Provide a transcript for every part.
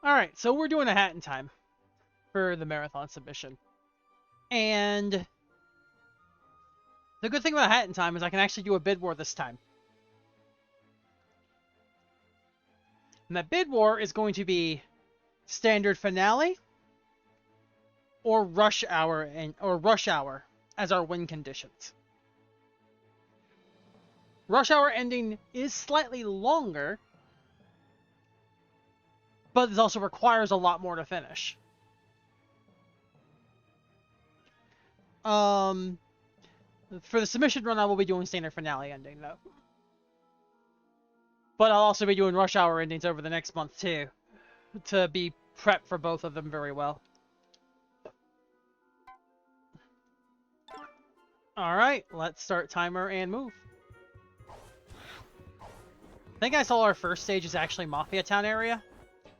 Alright, so we're doing a hat in time for the marathon submission. And the good thing about hat in time is I can actually do a bid war this time. And that bid war is going to be standard finale or rush hour as our win conditions. Rush hour ending is slightly longer, but it also requires a lot more to finish. For the submission run, I will be doing standard finale ending, though. But I'll also be doing rush hour endings over the next month, too, to be prepped for both of them very well. Alright, let's start timer and move. I think I saw our first stage is actually Mafia Town area.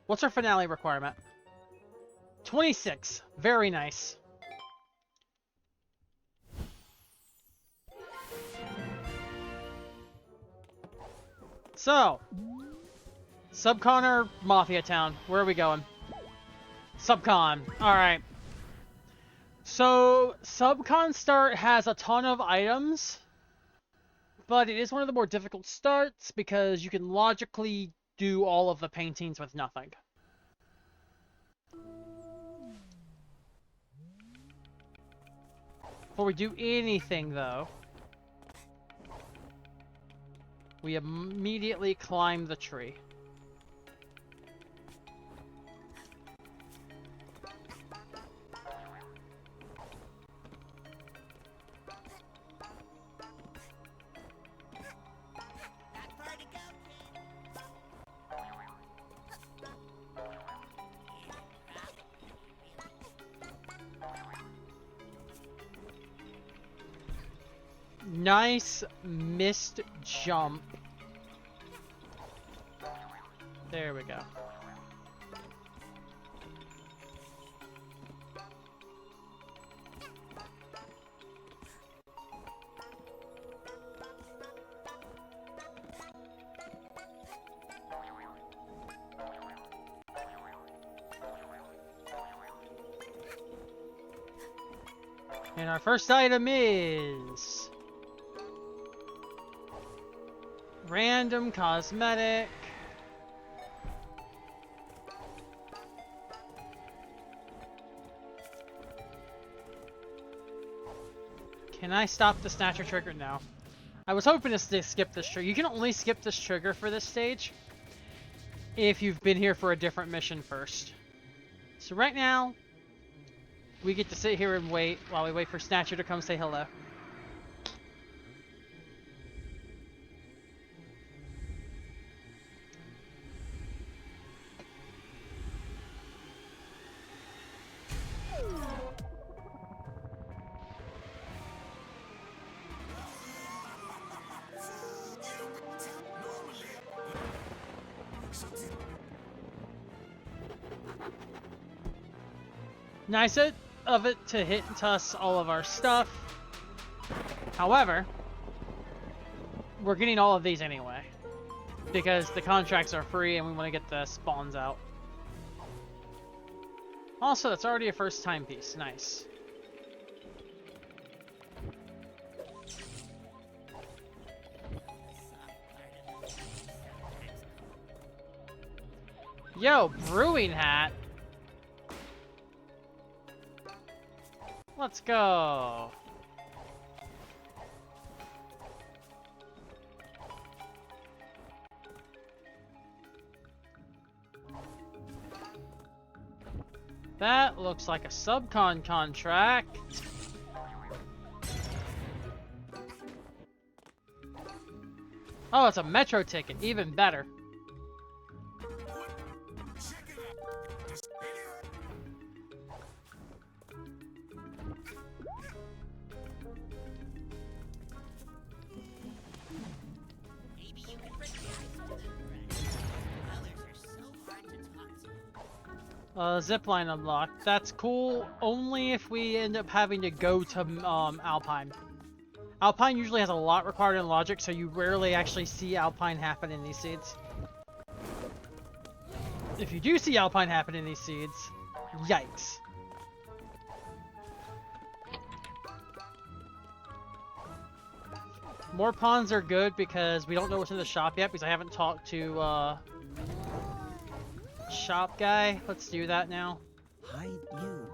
What's our finale requirement? 26. Very nice. So, Subcon or Mafia Town? Where are we going? Subcon. Alright. So, Subcon start has a ton of items, but it is one of the more difficult starts because you can logically do all of the paintings with nothing. Before we do anything, though, we immediately climb the tree. Nice missed jump. There we go. And our first item is random cosmetic. Can I stop the snatcher trigger now? I was hoping to skip this trigger. You can only skip this trigger for this stage if you've been here for a different mission first. So right now, we get to sit here and wait while we wait for Snatcher to come say hello. Nice of it to hit and toss all of our stuff. However, we're getting all of these anyway, because the contracts are free and we want to get the spawns out. Also, that's already a first timepiece. Nice. Yo, brewing hat. Let's go. That looks like a subcon contract. Oh, it's a metro ticket. Even better. Zipline unlocked. That's cool only if we end up having to go to Alpine. Alpine usually has a lot required in logic, so you rarely actually see Alpine happen in these seeds. If you do see Alpine happen in these seeds, yikes. More pawns are good because we don't know what's in the shop yet because I haven't talked to shop guy. Let's do that now. Hide you.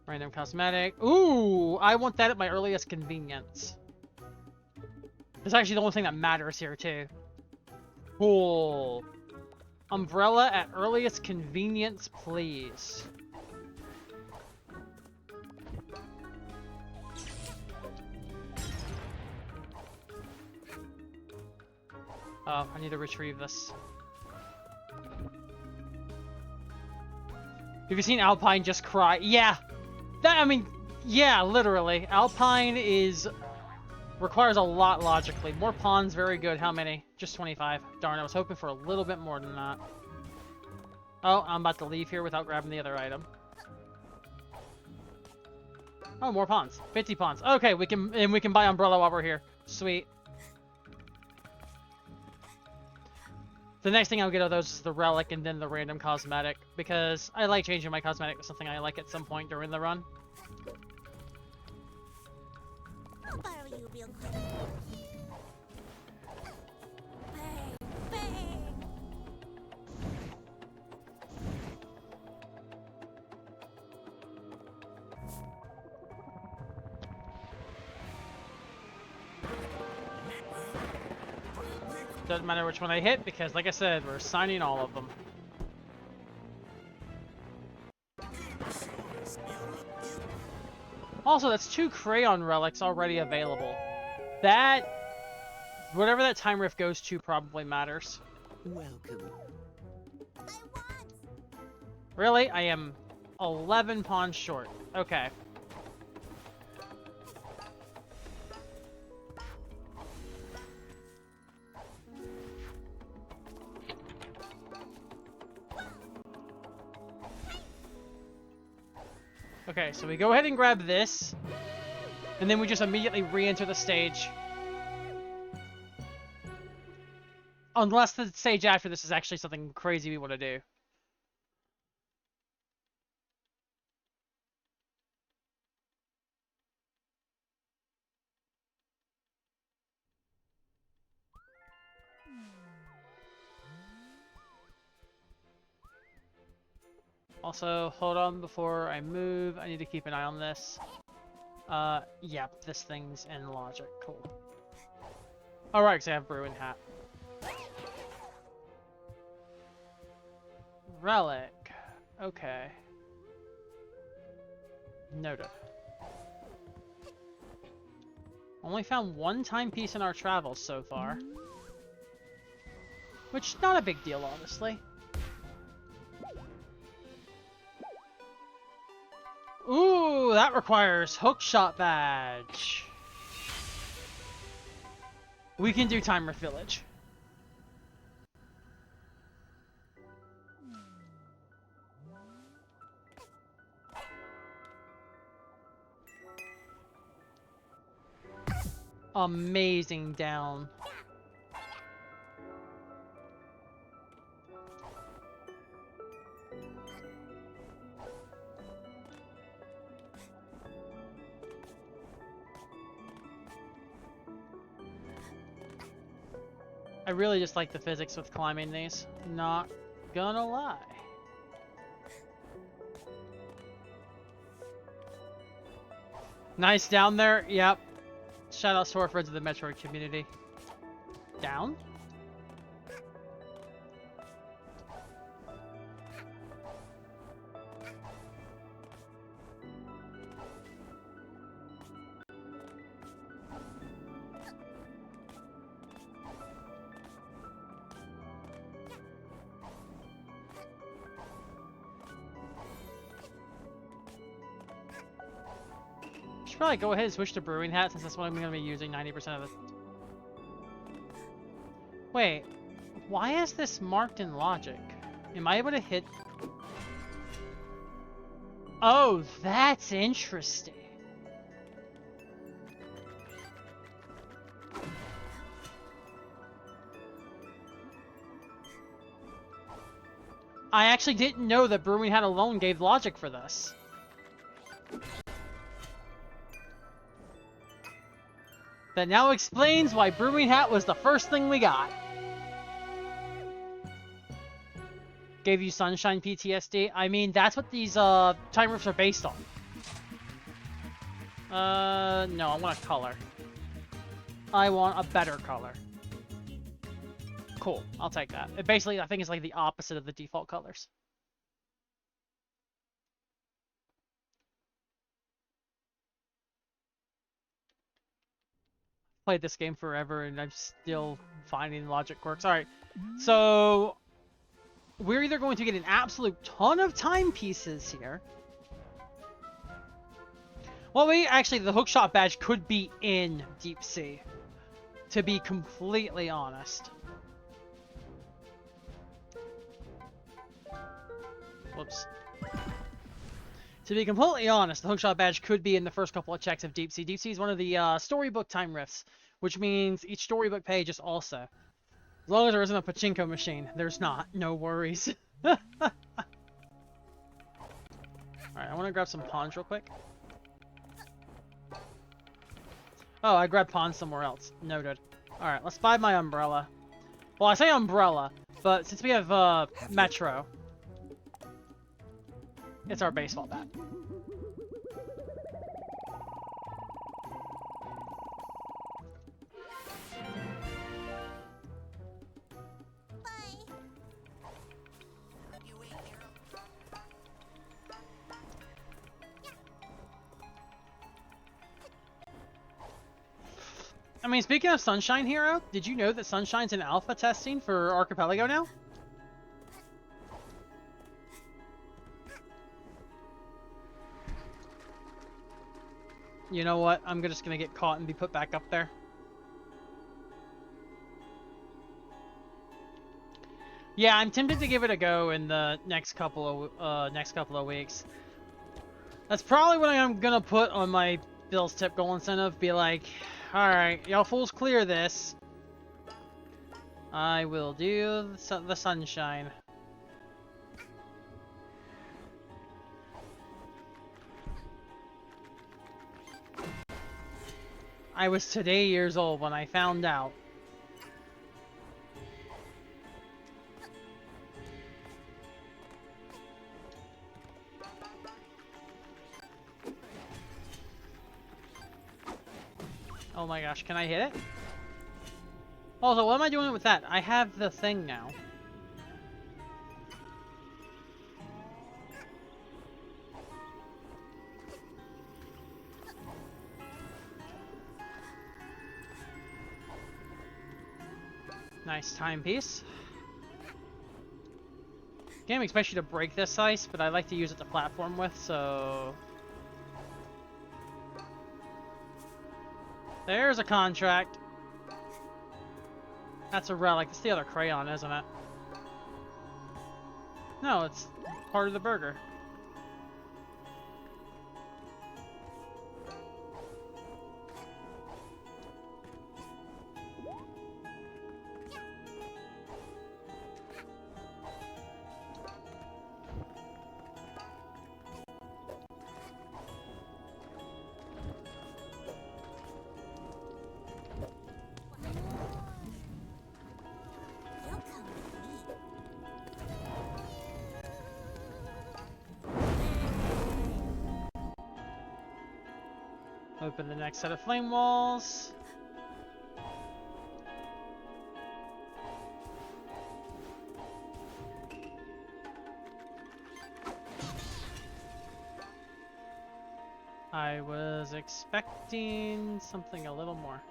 Random cosmetic. Ooh, I want that at my earliest convenience. That's actually the only thing that matters here too. Cool. Umbrella at earliest convenience, please. Oh, I need to retrieve this. Have you seen Alpine just cry? Yeah! That, I mean, yeah, literally. Alpine requires a lot logically. More pawns, very good. How many? Just 25. Darn, I was hoping for a little bit more than that. Oh, I'm about to leave here without grabbing the other item. Oh, more pawns. 50 pawns. Okay, we can buy Umbrella while we're here. Sweet. The next thing I'll get of those is the relic and then the random cosmetic, because I like changing my cosmetic to something I like at some point during the run. I'll borrow you real quick. Bang, bang. Doesn't matter which one I hit, because like I said, we're assigning all of them. Also, that's 2 crayon relics already available. That, whatever that time rift goes to probably matters. Welcome. I want. Really? I am 11 pawns short. Okay. Okay, so we go ahead and grab this, and then we just immediately re-enter the stage. Unless the stage after this is actually something crazy we want to do. Also, hold on before I move. I need to keep an eye on this. Yep, this thing's in logic. Cool. Alright, because I have Bruin Hat. Relic. Okay. Noted. Only found 1 timepiece in our travels so far. Which, not a big deal, honestly. Ooh, that requires hookshot badge. We can do Timer Village. Amazing down. I really just like the physics with climbing these. Not gonna lie. Nice down there. Yep. Shout out to our friends of the Metroid community. Down? Should probably go ahead and switch to Brewing Hat since that's what I'm going to be using 90% of the... Wait, why is this marked in logic? Am I able to hit... Oh, that's interesting. I actually didn't know that Brewing Hat alone gave logic for this. That now explains why Brewing Hat was the first thing we got. Gave you Sunshine PTSD? I mean, that's what these time rifts are based on. No, I want a color. I want a better color. Cool, I'll take that. It basically, I think it's like the opposite of the default colors. Played this game forever and I'm still finding logic quirks. Alright, so we're either going to get an absolute ton of timepieces here. Well, actually, the hookshot badge could be in Deep Sea, to be completely honest. Whoops. To be completely honest, the hookshot badge could be in the first couple of checks of Deep Sea. Deep Sea is one of the storybook time rifts, which means each storybook page is also. As long as there isn't a pachinko machine. There's not. No worries. Alright, I want to grab some pawns real quick. Oh, I grabbed pawns somewhere else. Noted. Alright, let's buy my umbrella. Well, I say umbrella, but since we have Metro, it's our baseball bat. I mean, speaking of Sunshine Hero, did you know that Sunshine's in alpha testing for Archipelago now? You know what? I'm just gonna get caught and be put back up there. Yeah, I'm tempted to give it a go in the next couple of weeks. That's probably what I'm gonna put on my Bill's tip goal incentive. Be like, alright, y'all fools clear this. I will do the Sunshine. I was today years old when I found out. Oh my gosh, can I hit it? Also, what am I doing with that? I have the thing now. Nice timepiece. Game expects you to break this ice, but I like to use it to platform with, so... There's a contract. That's a relic. It's the other crayon, isn't it? No, it's part of the burger. You'll come with me. Open the next set of flame walls. I was expecting something a little more.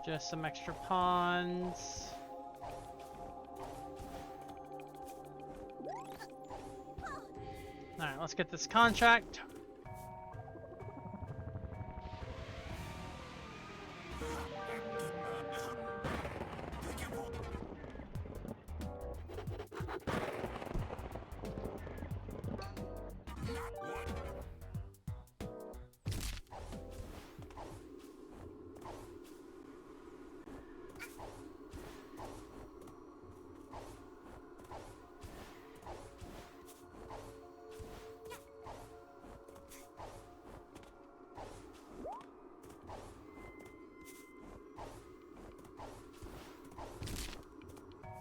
Just some extra pawns. Alright, let's get this contract.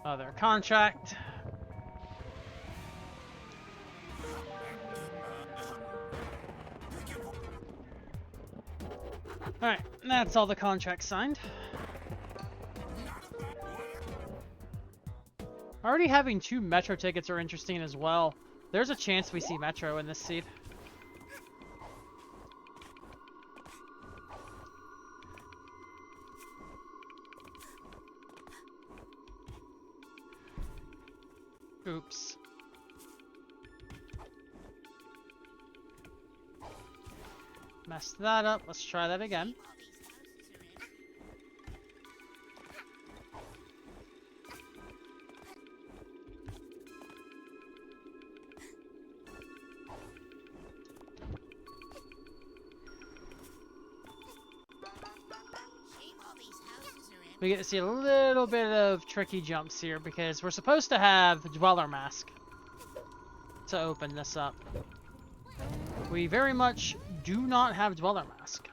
Other contract. Alright, that's all the contracts signed. Already having 2 Metro tickets are interesting as well. There's a chance we see Metro in this seed. Oops. Messed that up. Let's try that again. We get to see a little bit of tricky jumps here because we're supposed to have Dweller Mask to open this up. We very much do not have Dweller Mask.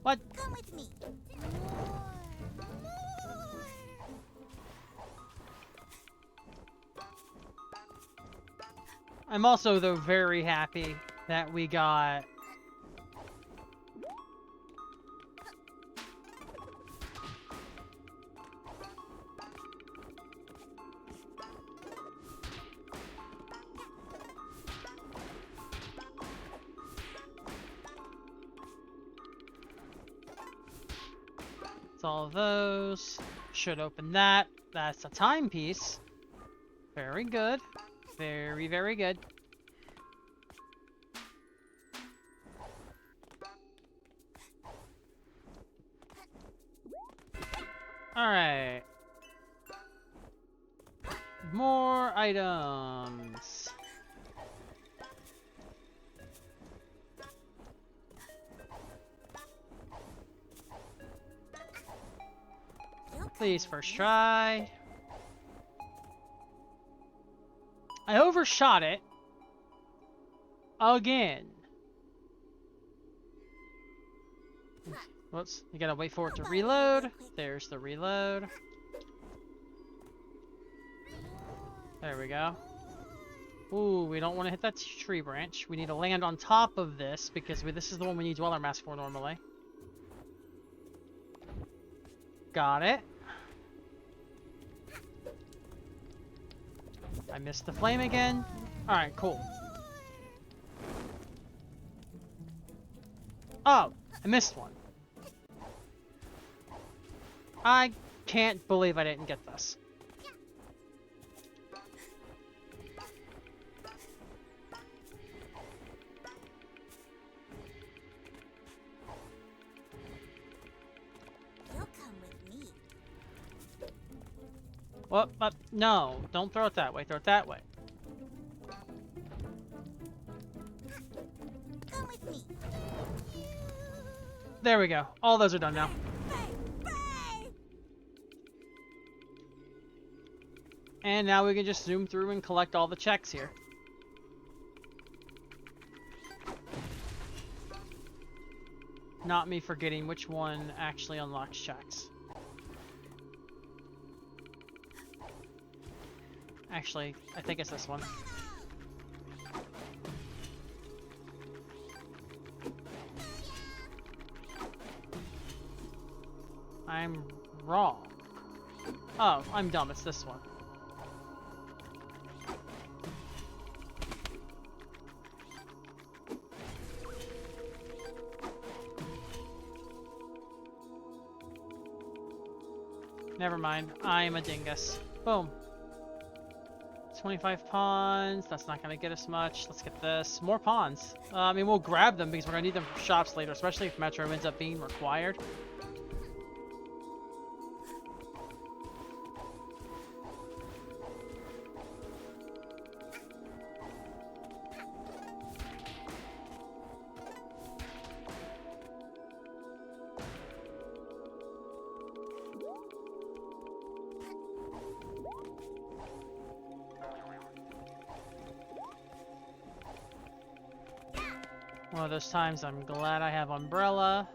What? Come with me. I'm also, though, very happy that we got it's all of those. Should open that. That's a timepiece. Very good. Very, very good. Alright. More items. Please, first try. I overshot it. Again. Whoops, you gotta wait for it to reload. There's the reload. There we go. Ooh, we don't want to hit that tree branch. We need to land on top of this because this is the one we need Dweller Mask for normally. Got it. I missed the flame again. Alright, cool. Oh, I missed one. I can't believe I didn't get this. You'll come with me. What? No, don't throw it that way. Throw it that way. Come with me. There we go. All those are done now. And now we can just zoom through and collect all the checks here. Not me forgetting which one actually unlocks checks. Actually, I think it's this one. I'm wrong. Oh, I'm dumb. It's this one. Never mind. I'm a dingus. Boom. 25 pawns. That's not going to get us much. Let's get this. More pawns. I mean, we'll grab them because we're going to need them for shops later, especially if Metro ends up being required. One of those times I'm glad I have umbrella.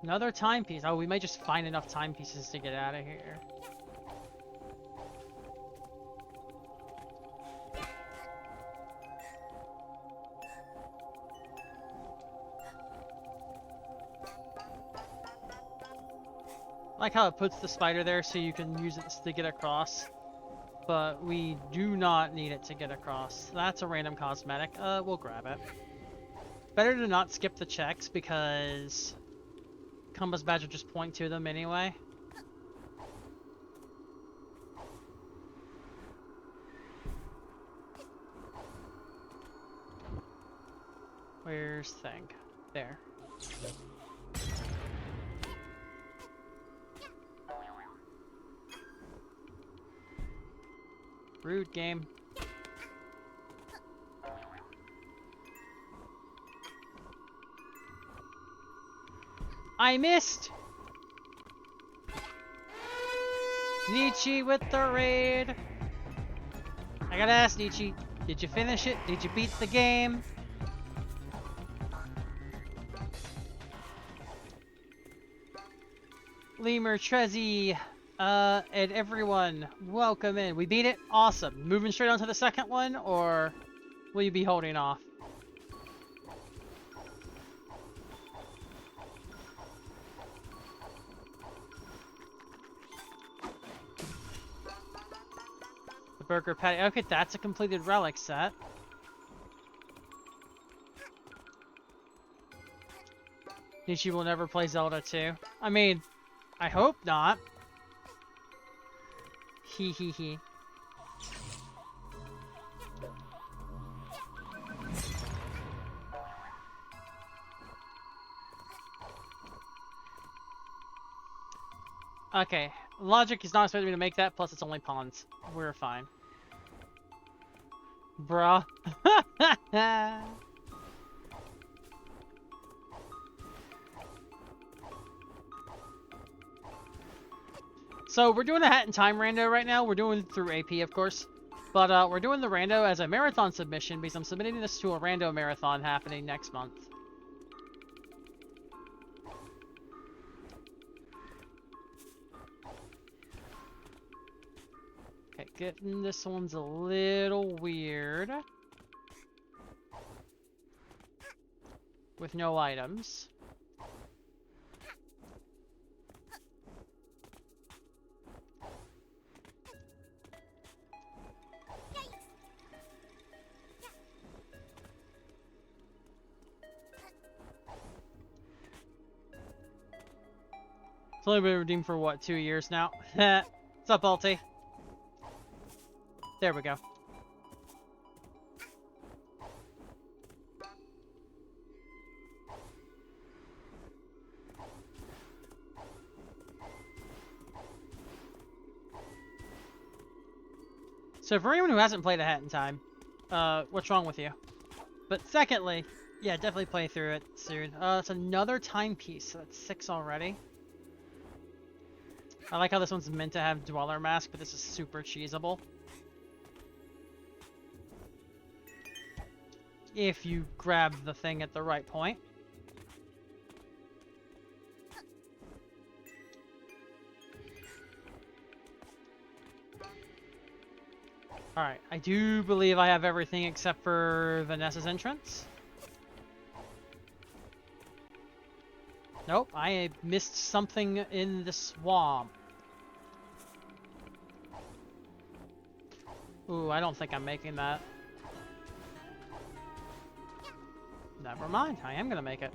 Another timepiece. Oh, we might just find enough timepieces to get out of here. I like how it puts the spider there so you can use it to get across. But we do not need it to get across. That's a random cosmetic. We'll grab it. Better to not skip the checks because Compass Badge will just point to them anyway. Where's thing? There. Rude game. I missed! Nietzsche with the raid. I gotta ask Nietzsche, did you finish it? Did you beat the game? Lemur, Trezzy, and everyone, welcome in. We beat it? Awesome. Moving straight on to the second one, or will you be holding off? The burger patty. Okay, that's a completed relic set. Nietzsche will never play Zelda 2. I mean, I hope not. Hee hee hee. Okay, logic is not expecting me to make that, plus it's only pawns. We're fine. Bruh. So we're doing a Hat in Time rando right now. We're doing it through AP, of course. But we're doing the rando as a marathon submission because I'm submitting this to a rando marathon happening next month. Okay, getting this one's a little weird. With no items. It's only been redeemed for what, 2 years now? What's up, Alti? There we go. So for anyone who hasn't played A Hat in Time, what's wrong with you? But secondly, yeah, definitely play through it soon. It's another timepiece, so that's 6 already. I like how this one's meant to have Dweller Mask, but this is super cheesable. If you grab the thing at the right point. Alright, I do believe I have everything except for Vanessa's entrance. Nope, I missed something in the swamp. Ooh, I don't think I'm making that. Never mind, I am gonna make it.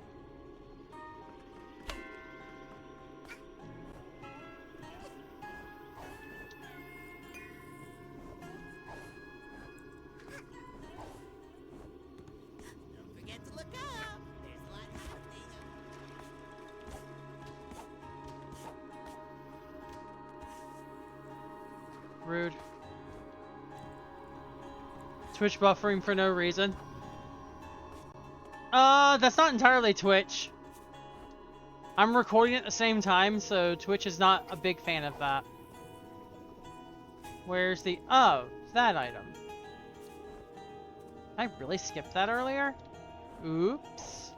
Don't forget to look up. There's lots happening. Rude. Twitch buffering for no reason. That's not entirely Twitch. I'm recording at the same time, so Twitch is not a big fan of that. Where's the... Oh, that item. I really skipped that earlier? Oops.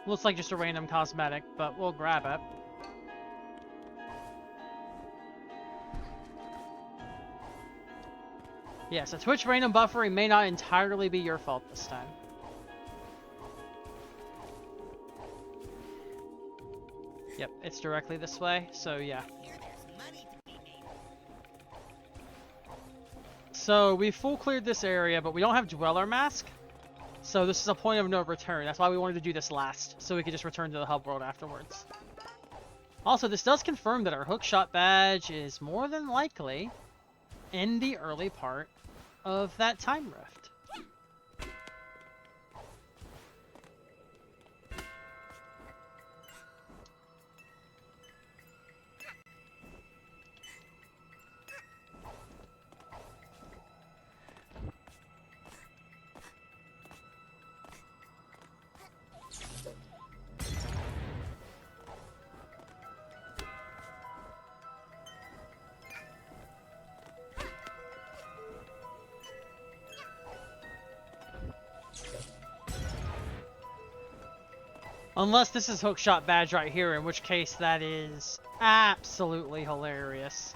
Looks like just a random cosmetic, but we'll grab it. Yeah, so Twitch random buffering may not entirely be your fault this time. Yep, it's directly this way, so yeah. Here there's money to be made. So we full cleared this area, but we don't have Dweller Mask. So this is a point of no return. That's why we wanted to do this last, so we could just return to the hub world afterwards. Also, this does confirm that our hookshot badge is more than likely in the early part of that time rift. Unless this is hookshot badge right here, in which case that is absolutely hilarious.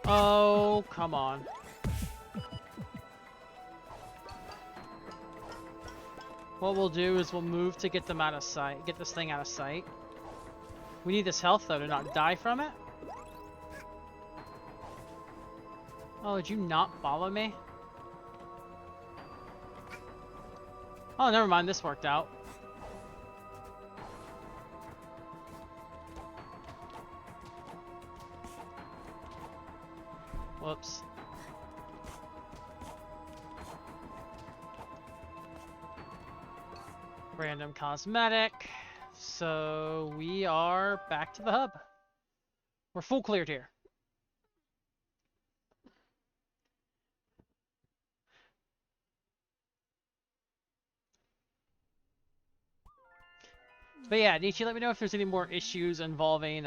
Oh, come on. What we'll do is we'll move to get them out of sight, get this thing out of sight. We need this health though to not die from it. Oh, did you not follow me? Oh, never mind, this worked out. Whoops. Random cosmetic. So we are back to the hub. We're full cleared here. But yeah, Nietzsche, let me know if there's any more issues involving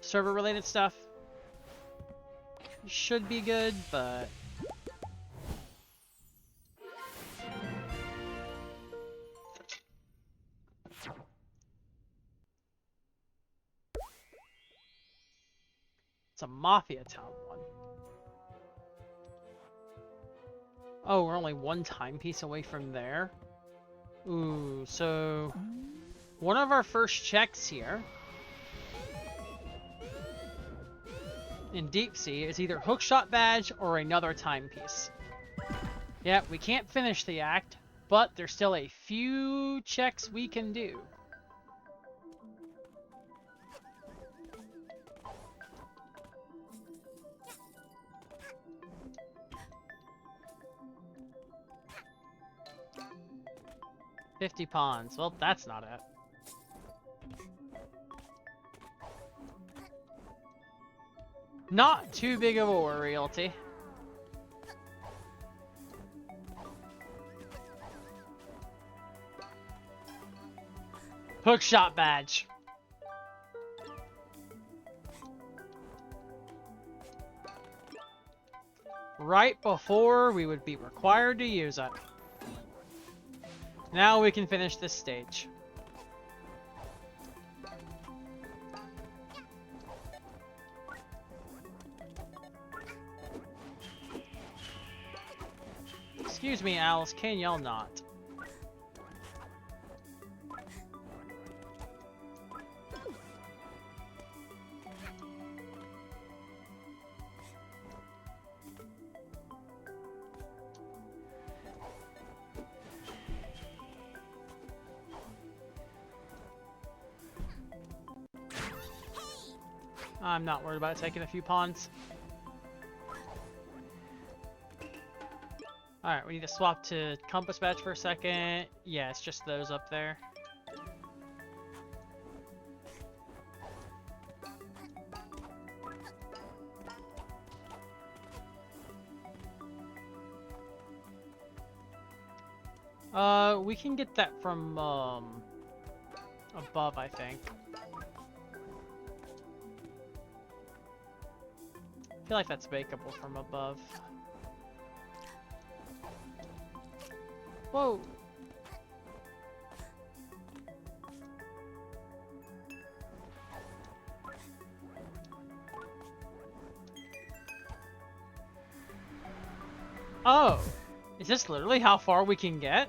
server related stuff. Should be good, but it's a Mafia Town one. Oh, we're only one timepiece away from there. Ooh, so one of our first checks here in Deep Sea is either hookshot badge or another timepiece. Yeah, we can't finish the act, but there's still a few checks we can do. $50 pawns. Well, that's not it. Not too big of a worry, Ulti. Hookshot badge. Right before we would be required to use it. Now we can finish this stage. Excuse me, Alice, can y'all not? I'm not worried about taking a few pawns. Alright, we need to swap to compass badge for a second. Yeah, it's just those up there. We can get that from, above, I think. I feel like that's makeable from above. Whoa! Oh! Is this literally how far we can get?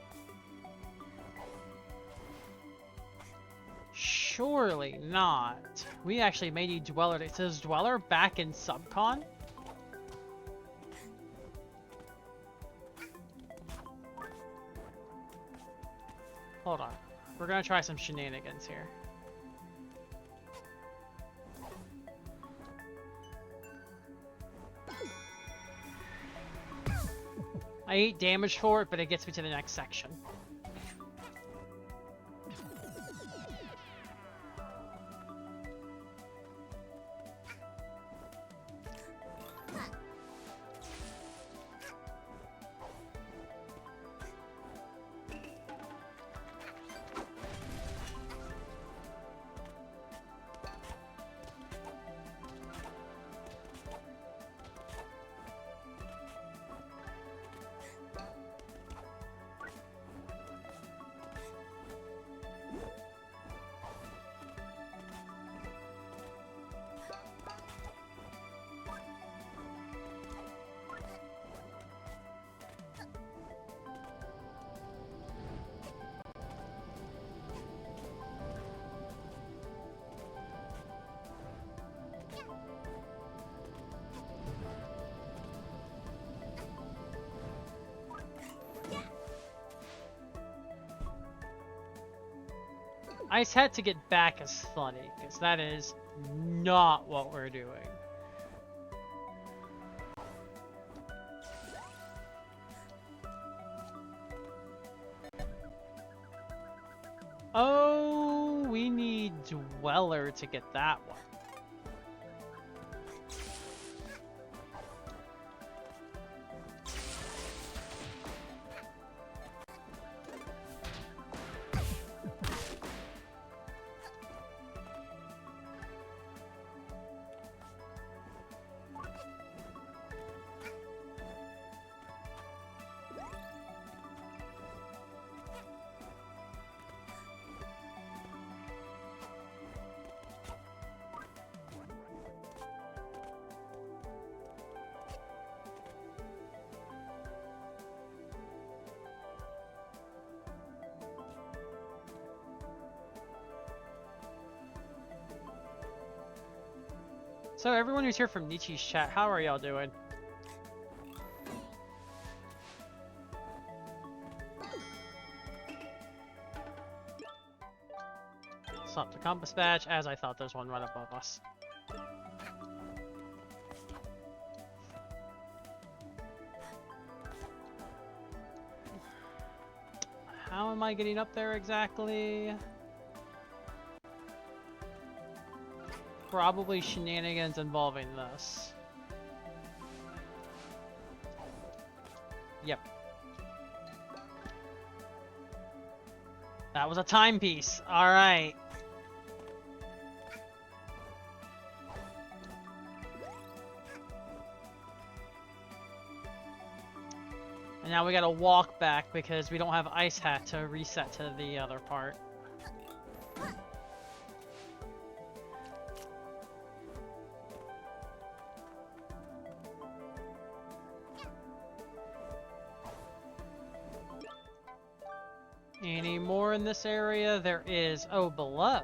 Surely not. We actually may need Dweller. It says Dweller back in Subcon? Hold on. We're gonna try some shenanigans here. I 8 damage for it, but it gets me to the next section. Ice Hat to get back is funny, because that is not what we're doing. Oh, we need Dweller to get that one. So everyone who's here from Nietzsche's chat, how are y'all doing? Stop the compass badge, as I thought there's one right above us. How am I getting up there exactly? Probably shenanigans involving this. Yep. That was a timepiece. Alright. And now we gotta walk back because we don't have Ice Hat to reset to the other part. Any more in this area? There is. Oh, below.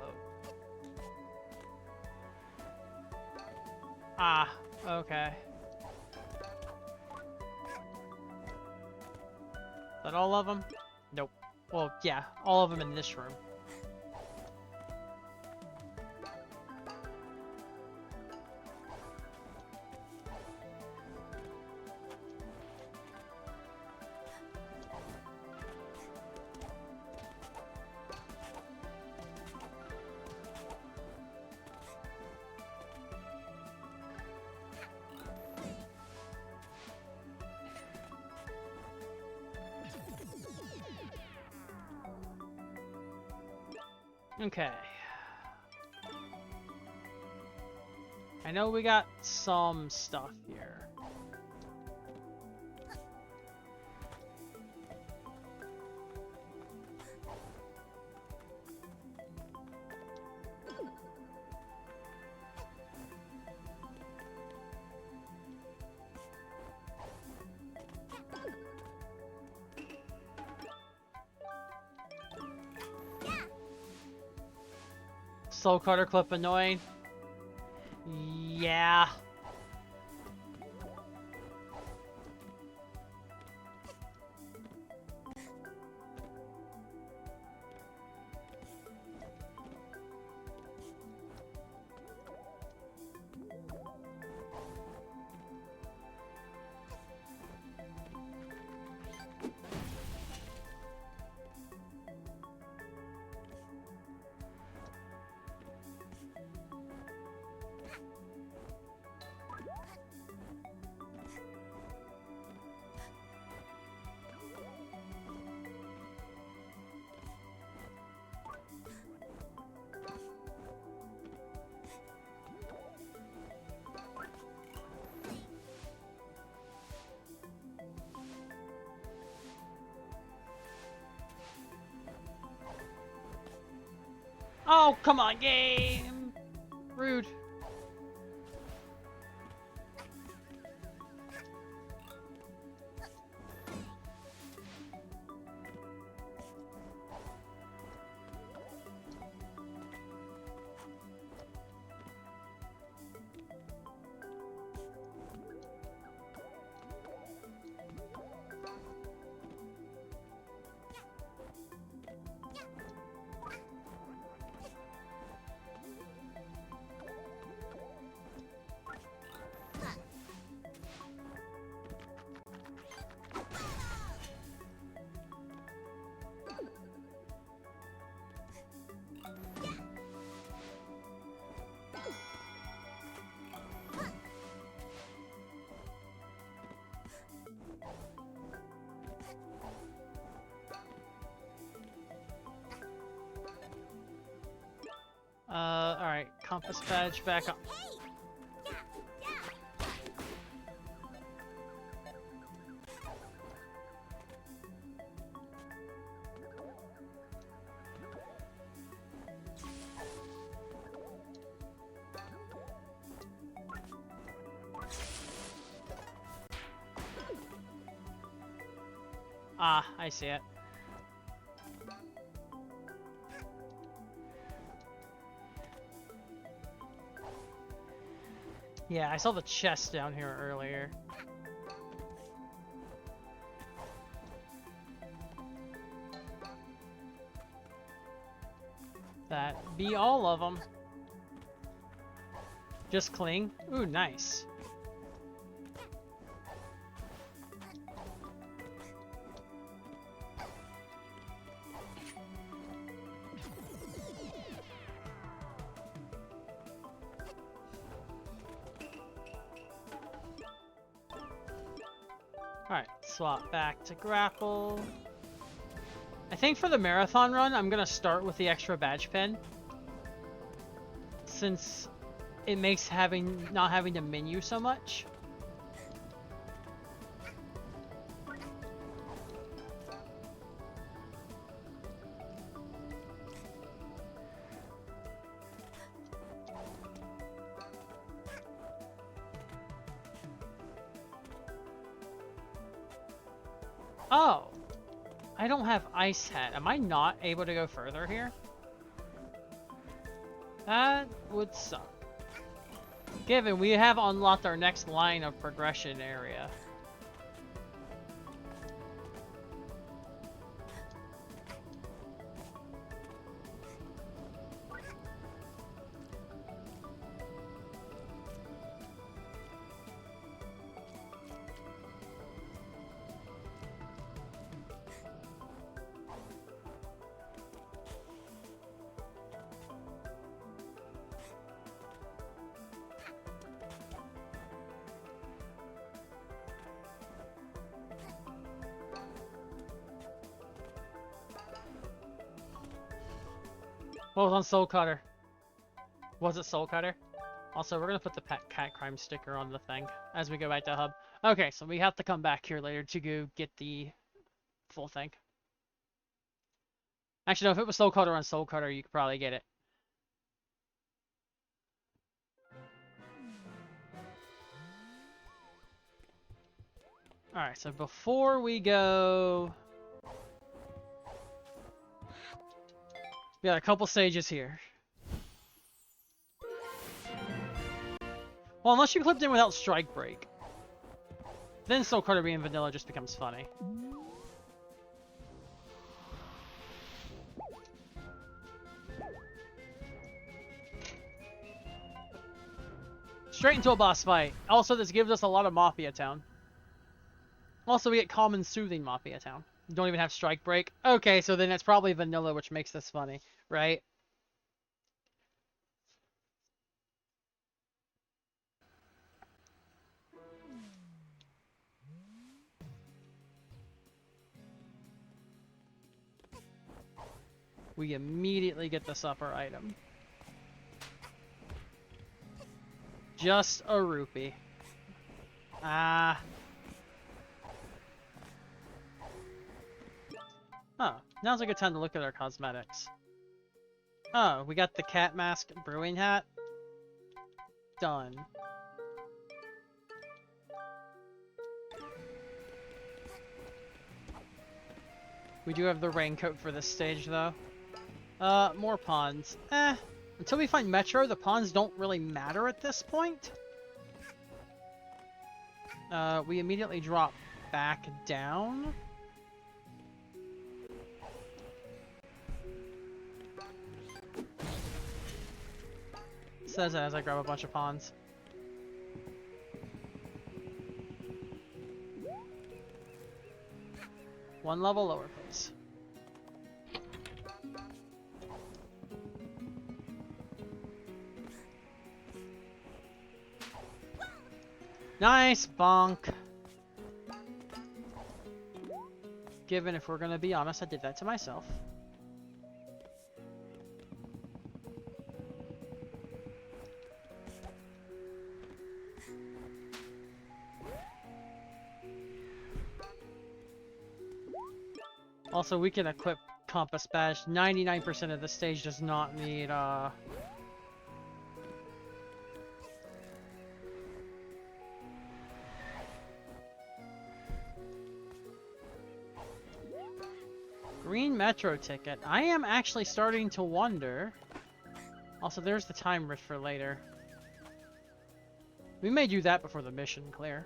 Ah, okay. Is that all of them? Nope. Well, yeah, all of them in this room. Okay. I know we got some stuff here. Soul Cutter Clip annoying. Yeah. Oh, come on, game! Rude. Alright, compass badge back on. Ah, I see it. Yeah, I saw the chest down here earlier. That be all of them. Just cling. Ooh, nice. Alright, swap back to grapple. I think for the marathon run, I'm gonna start with the extra badge pen. Since it makes not having to menu so much. Oh! I don't have Ice Hat. Am I not able to go further here? That would suck. Given we have unlocked our next line of progression area. What was on Soul Cutter? Was it Soul Cutter? Also, we're gonna put the pet cat crime sticker on the thing as we go back to hub. Okay, so we have to come back here later to go get the full thing. Actually, no, if it was Soul Cutter on Soul Cutter, you could probably get it. Alright, so before we go... We got a couple stages here. Well, unless you clipped in without Strike Break. Then Soul Cutter being vanilla just becomes funny. Straight into a boss fight. Also, this gives us a lot of Mafia Town. Also, we get calm and soothing Mafia Town. Don't even have Strike Break. Okay, so then it's probably vanilla, which makes this funny, right? We immediately get this upper item. Just a rupee. Ah. Oh, now's a good time to look at our cosmetics. Oh, we got the cat mask brewing hat. Done. We do have the raincoat for this stage, though. More pawns. Until we find Metro, the pawns don't really matter at this point. We immediately drop back down. Says that as I grab a bunch of pawns. One level lower, please. Nice bonk. Given, if we're gonna be honest, I did that to myself. Also, we can equip Compass Badge. 99% of the stage does not need, Green Metro ticket. I am actually starting to wonder. Also, there's the time rift for later. We may do that before the mission clear.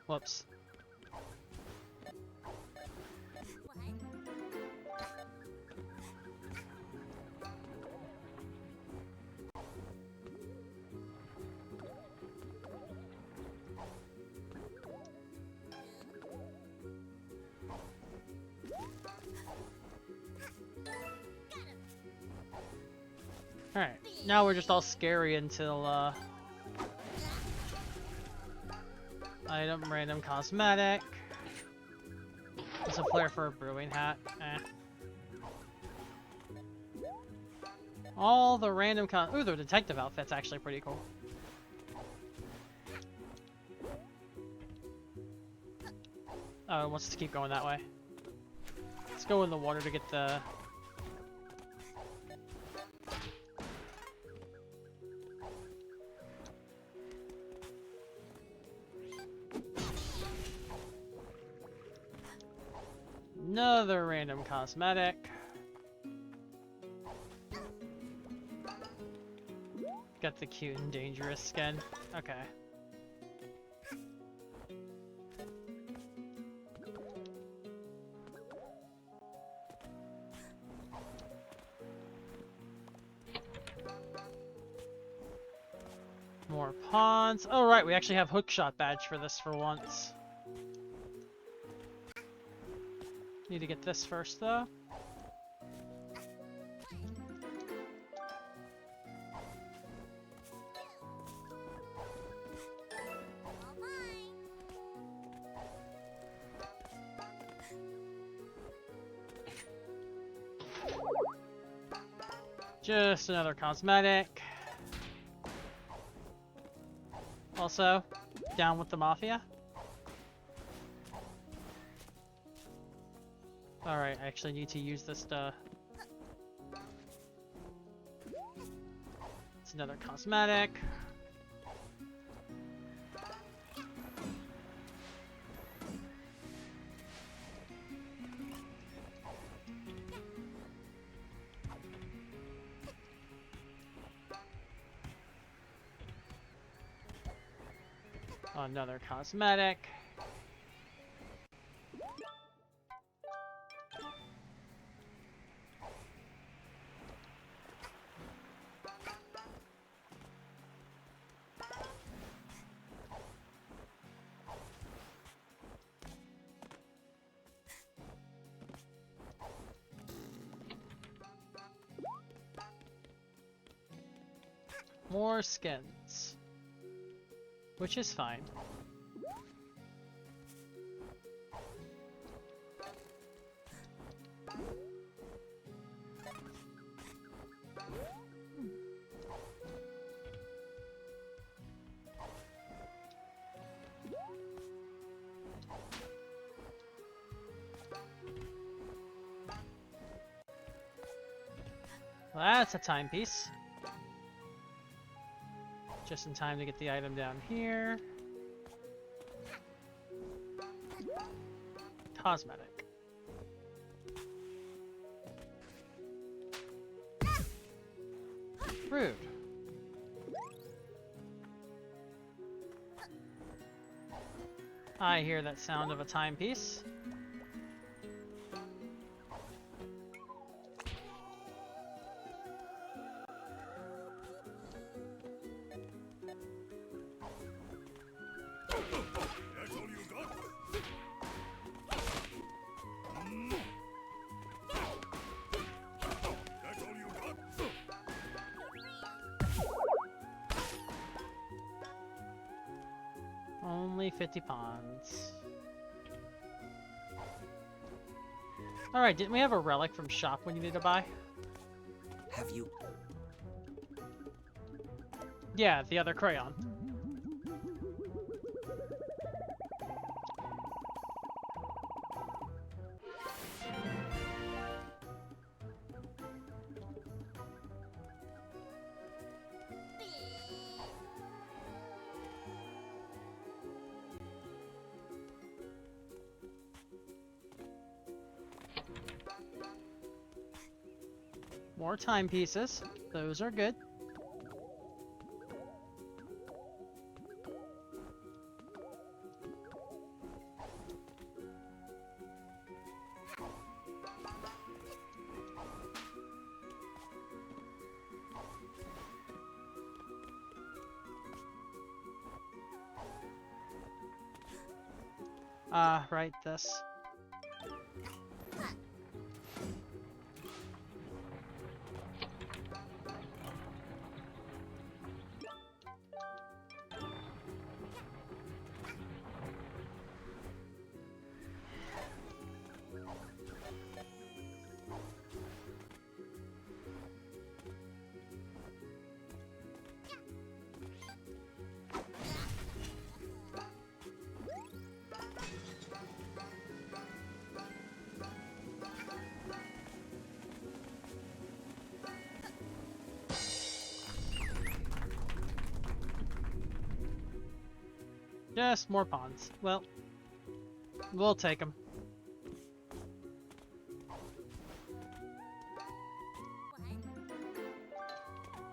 Whoops. Alright, now we're just all scary until, item, random cosmetic. There's a flare for a brewing hat. All the random ooh, the detective outfit's actually pretty cool. Oh, it wants to keep going that way. Let's go in the water to get the... Another random cosmetic. Got the cute and dangerous skin. Okay. More pawns. Oh right, we actually have hookshot badge for this for once. Need to get this first though. Just another cosmetic. Also, down with the mafia. Alright, I actually need to use this to... It's another cosmetic. Another cosmetic. More skins. Which is fine. Well, that's a timepiece. Just in time to get the item down here. Cosmetic. Rude. I hear that sound of a timepiece. Only 50 pawns. Alright, didn't we have a relic from shop we needed to buy? Have you? Yeah, the other crayon. More timepieces. Those are good. Right, this. Just more pawns. Well, we'll take them.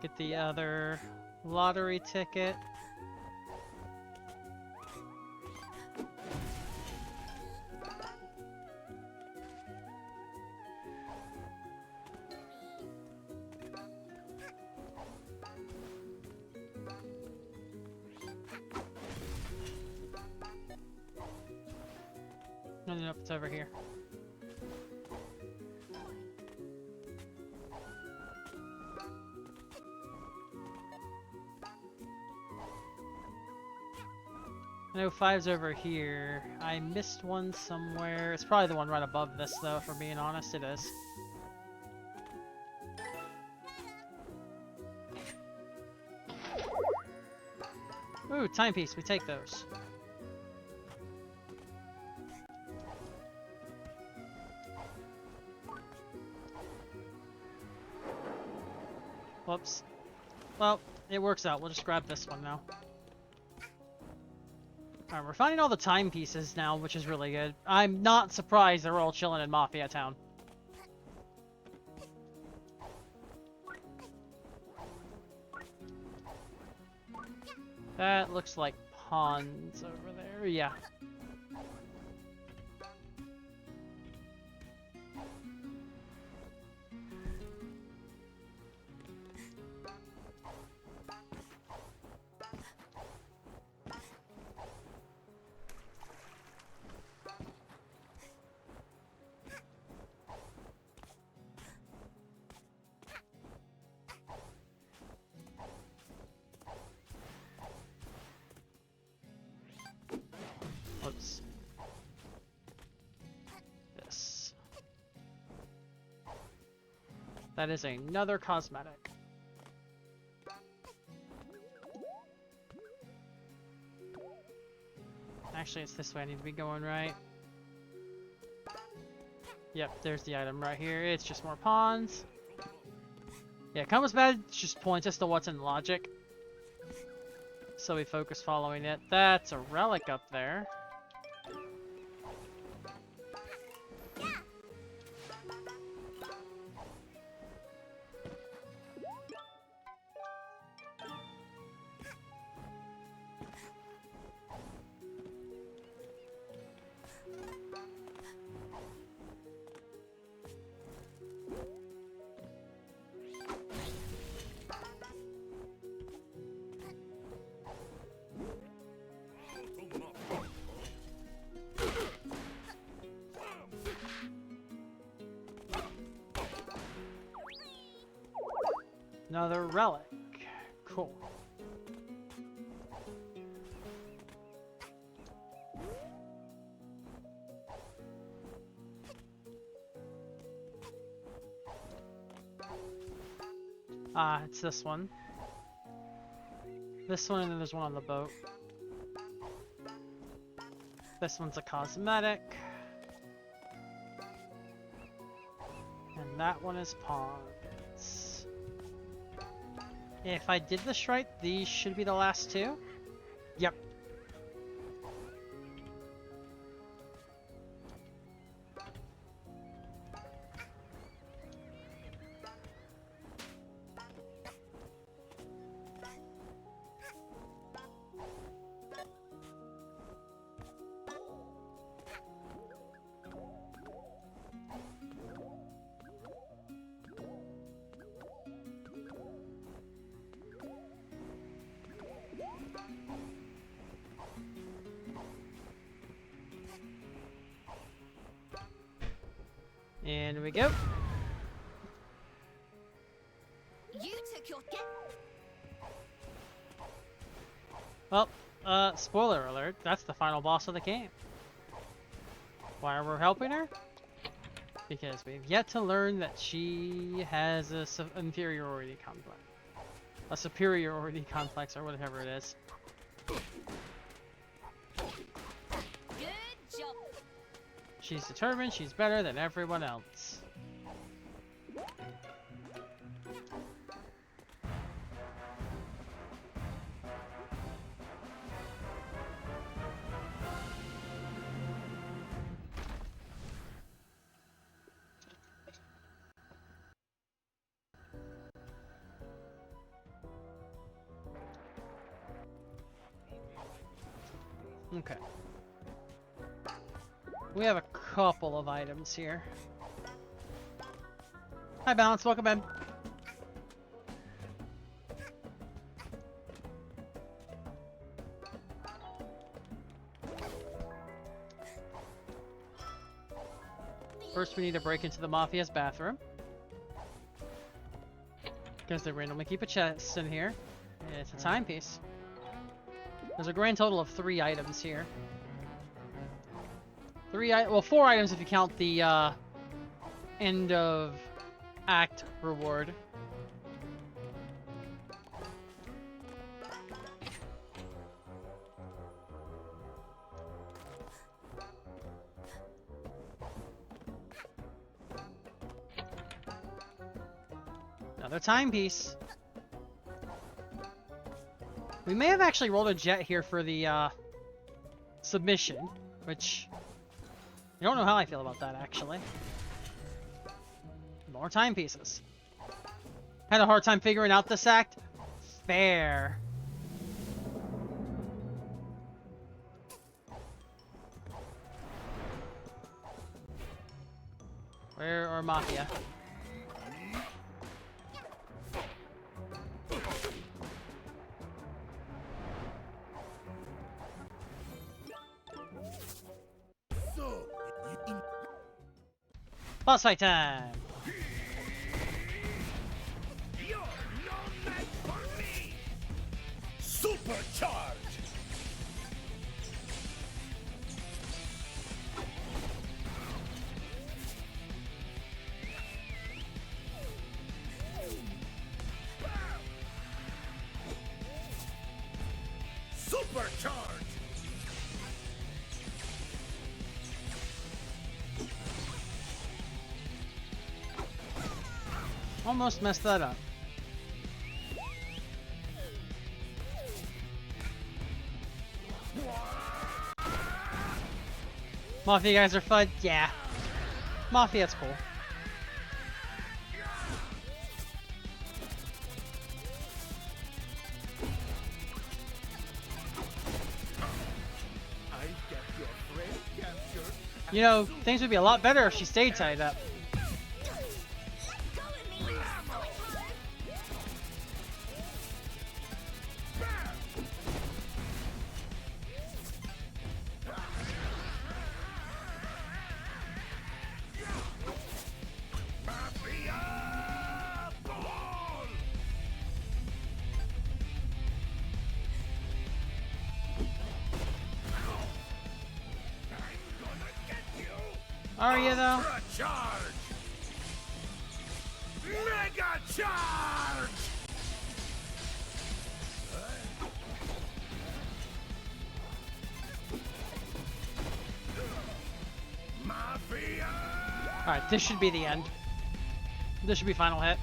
Get the other lottery ticket. Oh, nope, it's over here. I know 5's over here. I missed one somewhere. It's probably the one right above this, though, if we're being honest. It is. Ooh, timepiece. We take those. Whoops. Well, it works out. We'll just grab this one now. Alright, we're finding all the timepieces now, which is really good. I'm not surprised they're all chilling in Mafia Town. That looks like ponds over there. Yeah. Whoops. This. That is another cosmetic. Actually, it's this way I need to be going, right? Yep, there's the item right here. It's just more pawns. Yeah, Compass Badge just points us to what's in logic. So we focus following it. That's a relic up there. Another relic. Cool. Ah, it's this one. This one, and then there's one on the boat. This one's a cosmetic. And that one is pawns. If I did this right, these should be the last two. Yep. And we go. You took your Well, spoiler alert, that's the final boss of the game. Why are we helping her? Because we've yet to learn that she has a inferiority complex. A superiority complex, or whatever it is. good job. She's determined she's better than everyone else. Okay. We have a couple of items here. Hi, Balance. Welcome in. First, we need to break into the Mafia's bathroom. Because they randomly keep a chest in here. And it's a timepiece. There's a grand total of 3 items here. 4 items if you count the end of act reward. Another timepiece. We may have actually rolled a jet here for the submission, which I don't know how I feel about that actually. More timepieces. Had a hard time figuring out this act. Fair. Where are Mafia? Boss fight time! You're no match for me! Supercharge! Supercharge! Almost messed that up. Mafia guys are fun? Yeah. Mafia's cool. I get your friend captured. You know, things would be a lot better if she stayed tied up. Are you though? Charge! Mega charge! Mafia! Alright, this should be the end. This should be final hit.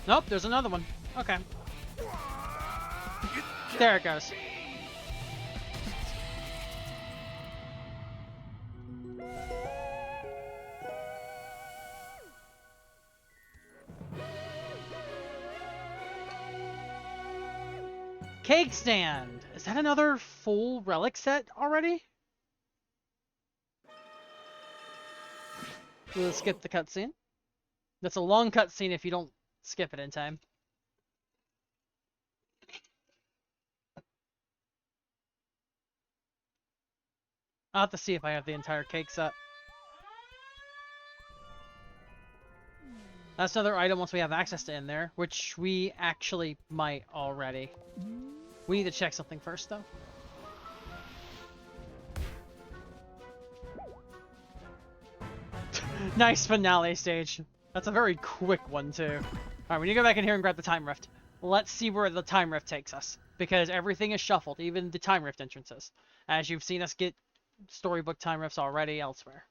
Nope, there's another one. Okay. There it goes. Cake stand! Is that another full relic set already? We'll skip the cutscene. That's a long cutscene if you don't skip it in time. I'll have to see if I have the entire cake set. That's another item once we have access to in there, which we actually might already. We need to check something first, though. Nice finale stage. That's a very quick one, too. Alright, we need to go back in here and grab the time rift. Let's see where the time rift takes us. Because everything is shuffled, even the time rift entrances. As you've seen us get storybook time rifts already elsewhere.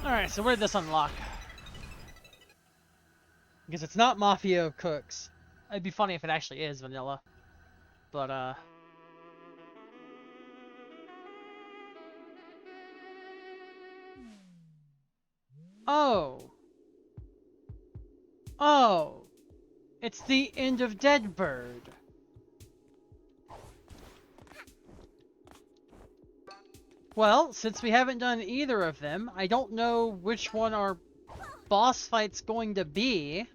Alright, so where did this unlock? Because it's not Mafia Cooks. It'd be funny if it actually is vanilla. But, Oh. Oh. It's the end of Dead Bird. Well, since we haven't done either of them, I don't know which one our boss fight's going to be.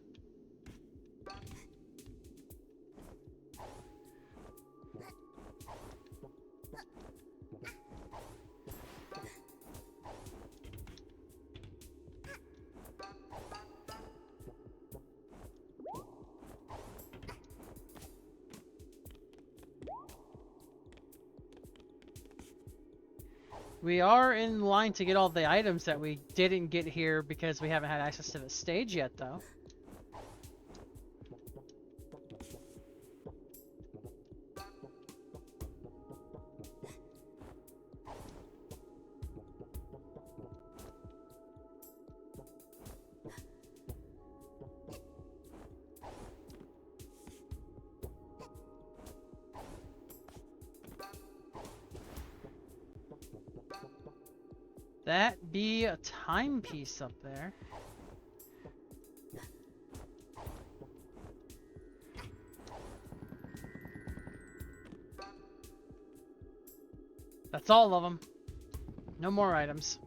We are in line to get all the items that we didn't get here because we haven't had access to the stage yet, though. That be a timepiece up there. That's all of them. No more items.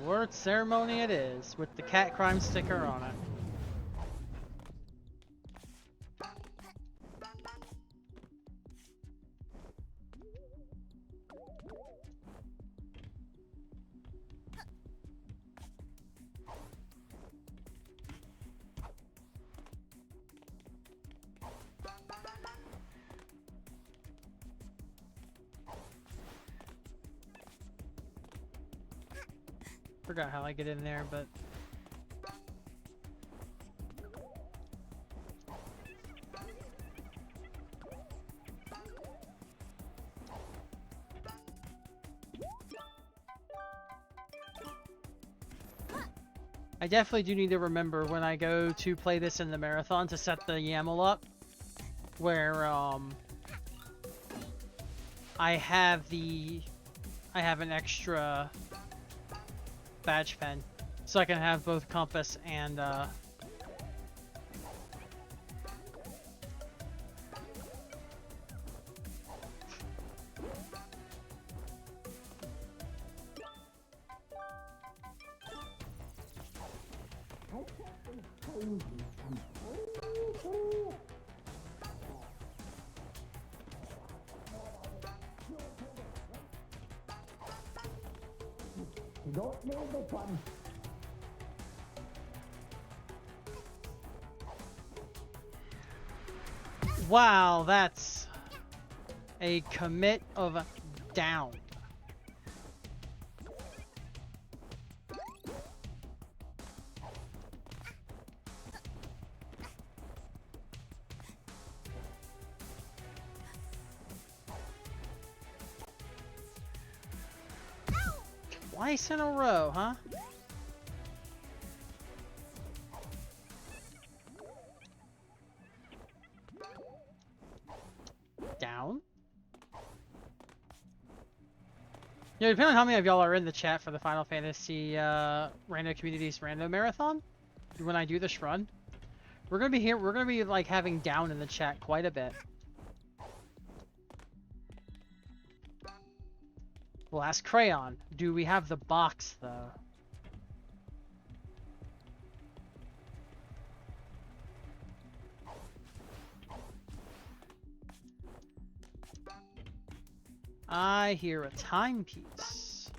Award ceremony it is, with the cat crime sticker on it. Forgot how I get in there, but... I definitely do need to remember when I go to play this in the marathon to set the YAML up where I have an extra badge pen so I can have both compass and Don't move the button. wow, that's a commit of down. Twice in a row, huh? Down? Yeah, depending on how many of y'all are in the chat for the Final Fantasy Random Communities Random Marathon, when I do this run, we're gonna be like having down in the chat quite a bit. We'll ask Crayon, do we have the box though? I hear a timepiece.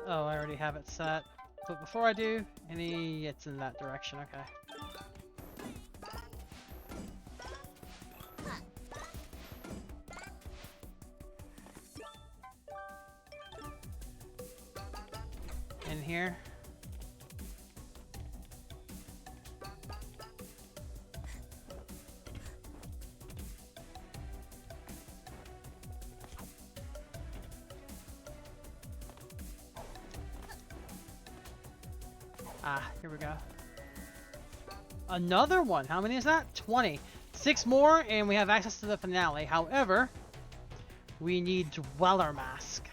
Oh, I already have it set. But before I do, it's in that direction, okay. In here. Ah, here we go. Another one. How many is that? 20. 6 more, and we have access to the finale. However, we need Dweller Mask.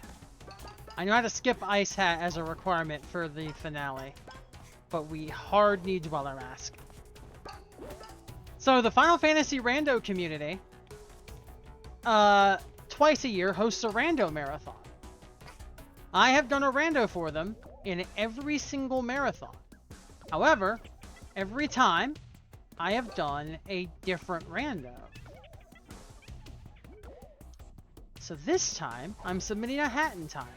I know how to skip Ice Hat as a requirement for the finale, but we hard need Dweller Mask. So the Final Fantasy Rando community, twice a year hosts a Rando marathon. I have done a Rando for them in every single marathon. However, every time I have done a different Rando. So this time, I'm submitting a Hatton time.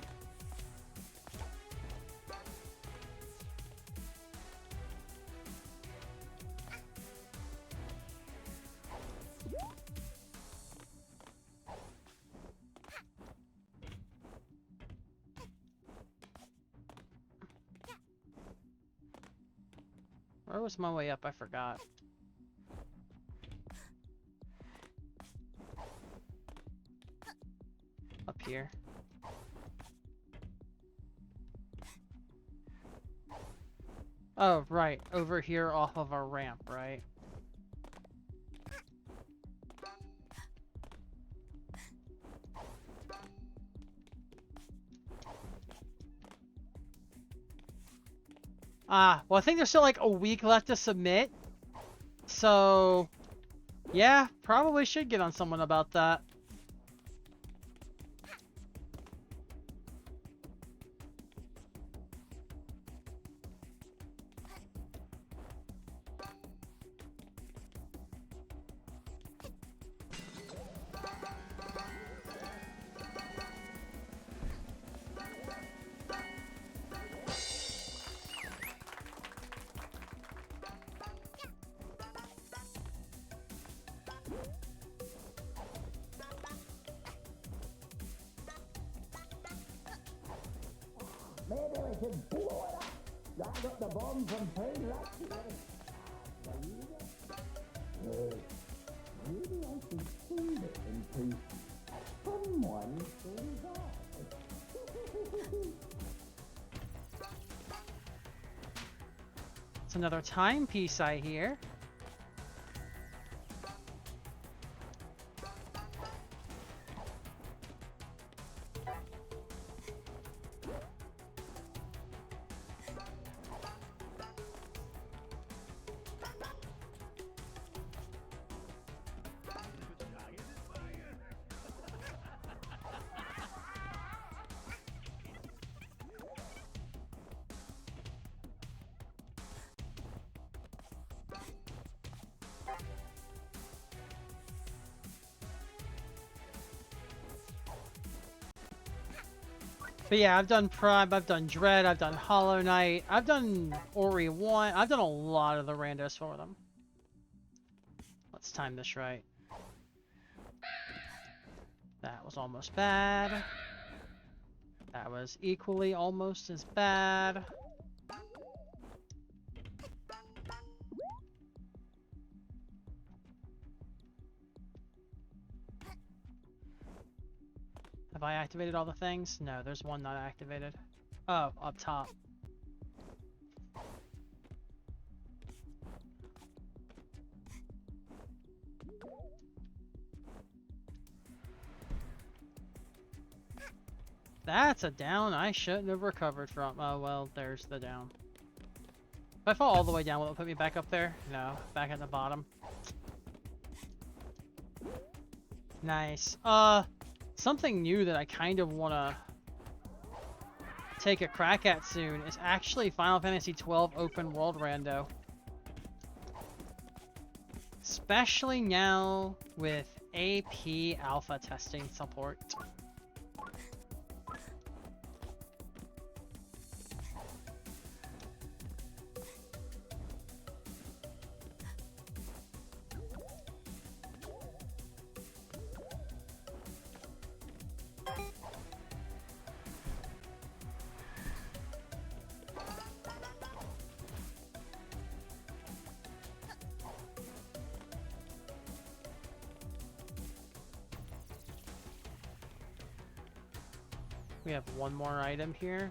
Where was my way up? I forgot. Up here. Oh, right. Over here off of our ramp, right? Well, I think there's still like a week left to submit. So, yeah, probably should get on someone about that. Maybe we should blow it up. Round up the bomb from Train Rock together. Maybe I should save it in case someone goes off. It's another timepiece I hear. But yeah, I've done Prime, I've done Dread, I've done Hollow Knight, I've done Ori 1, I've done a lot of the randos for them. Let's time this right. That was almost bad. That was equally almost as bad. Have I activated all the things? No, there's one not activated. Oh, up top. That's a down I shouldn't have recovered from. Oh, well, there's the down. If I fall all the way down, will it put me back up there? No, back at the bottom. Nice. Something new that I kind of want to take a crack at soon is actually Final Fantasy XII Open World Rando. Especially now with AP alpha testing support. We have one more item here.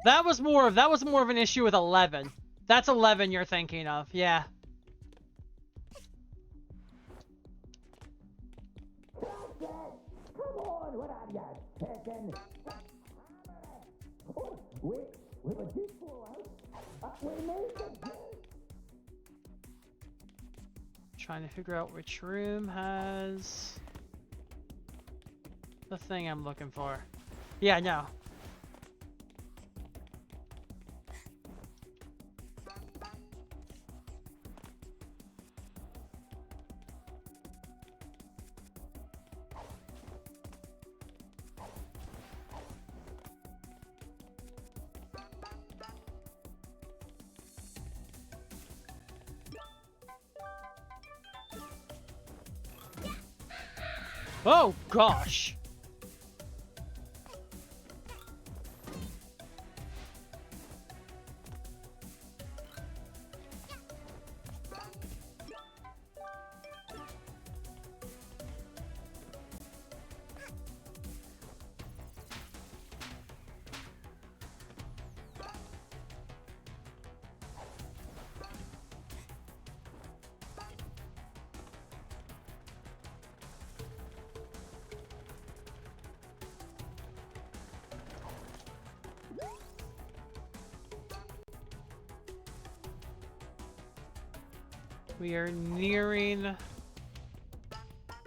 That was more of an issue with 11. That's 11 you're thinking of, yeah. Come on, what are you taking? Oh, we were too close. We made it. Trying to figure out which room has the thing I'm looking for. Yeah, no. Oh gosh. We are nearing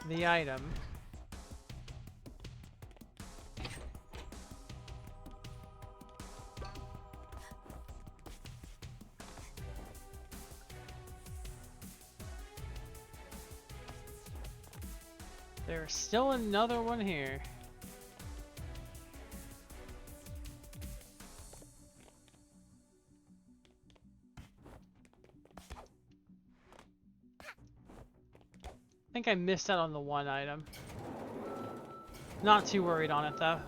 the item. There's still another one here. I think I missed out on the one item. Not too worried on it though.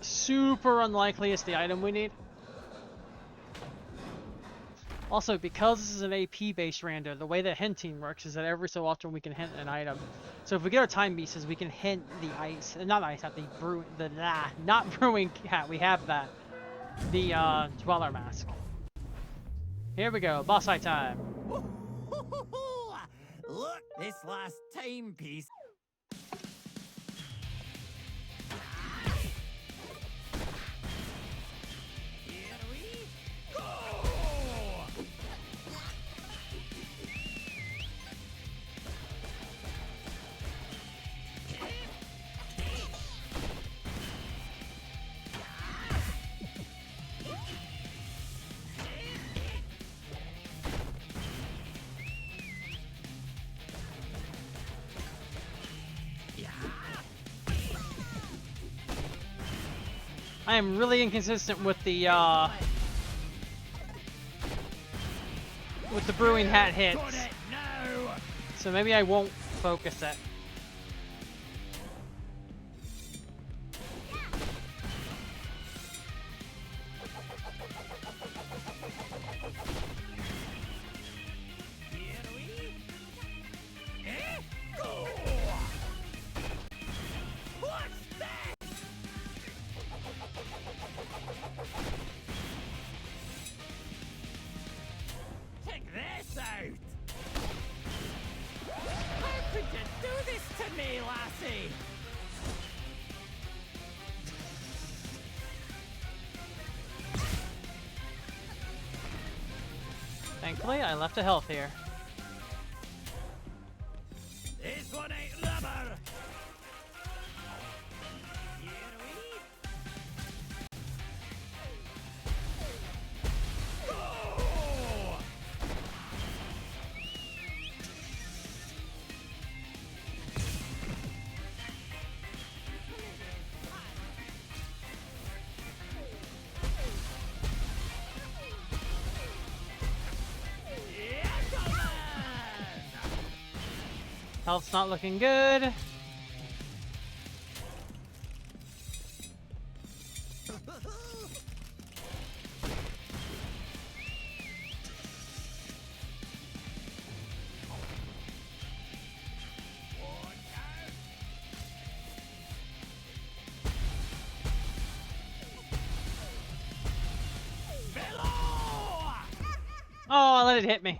Super unlikely it's the item we need. Also, because this is an AP-based rando, the way that hinting works is that every so often we can hint an item. So if we get our time pieces, we can hint the ice, not ice, not the brew, not brewing cat. We have that. The dweller mask. Here we go, boss fight time. Look, this last timepiece. Here we go! I am really inconsistent with the brewing hat hits. So maybe I won't focus it. Check this out! Thankfully, I left a health here. This one ain't rubber. Here we go. Health's not looking good. Oh, I let it hit me.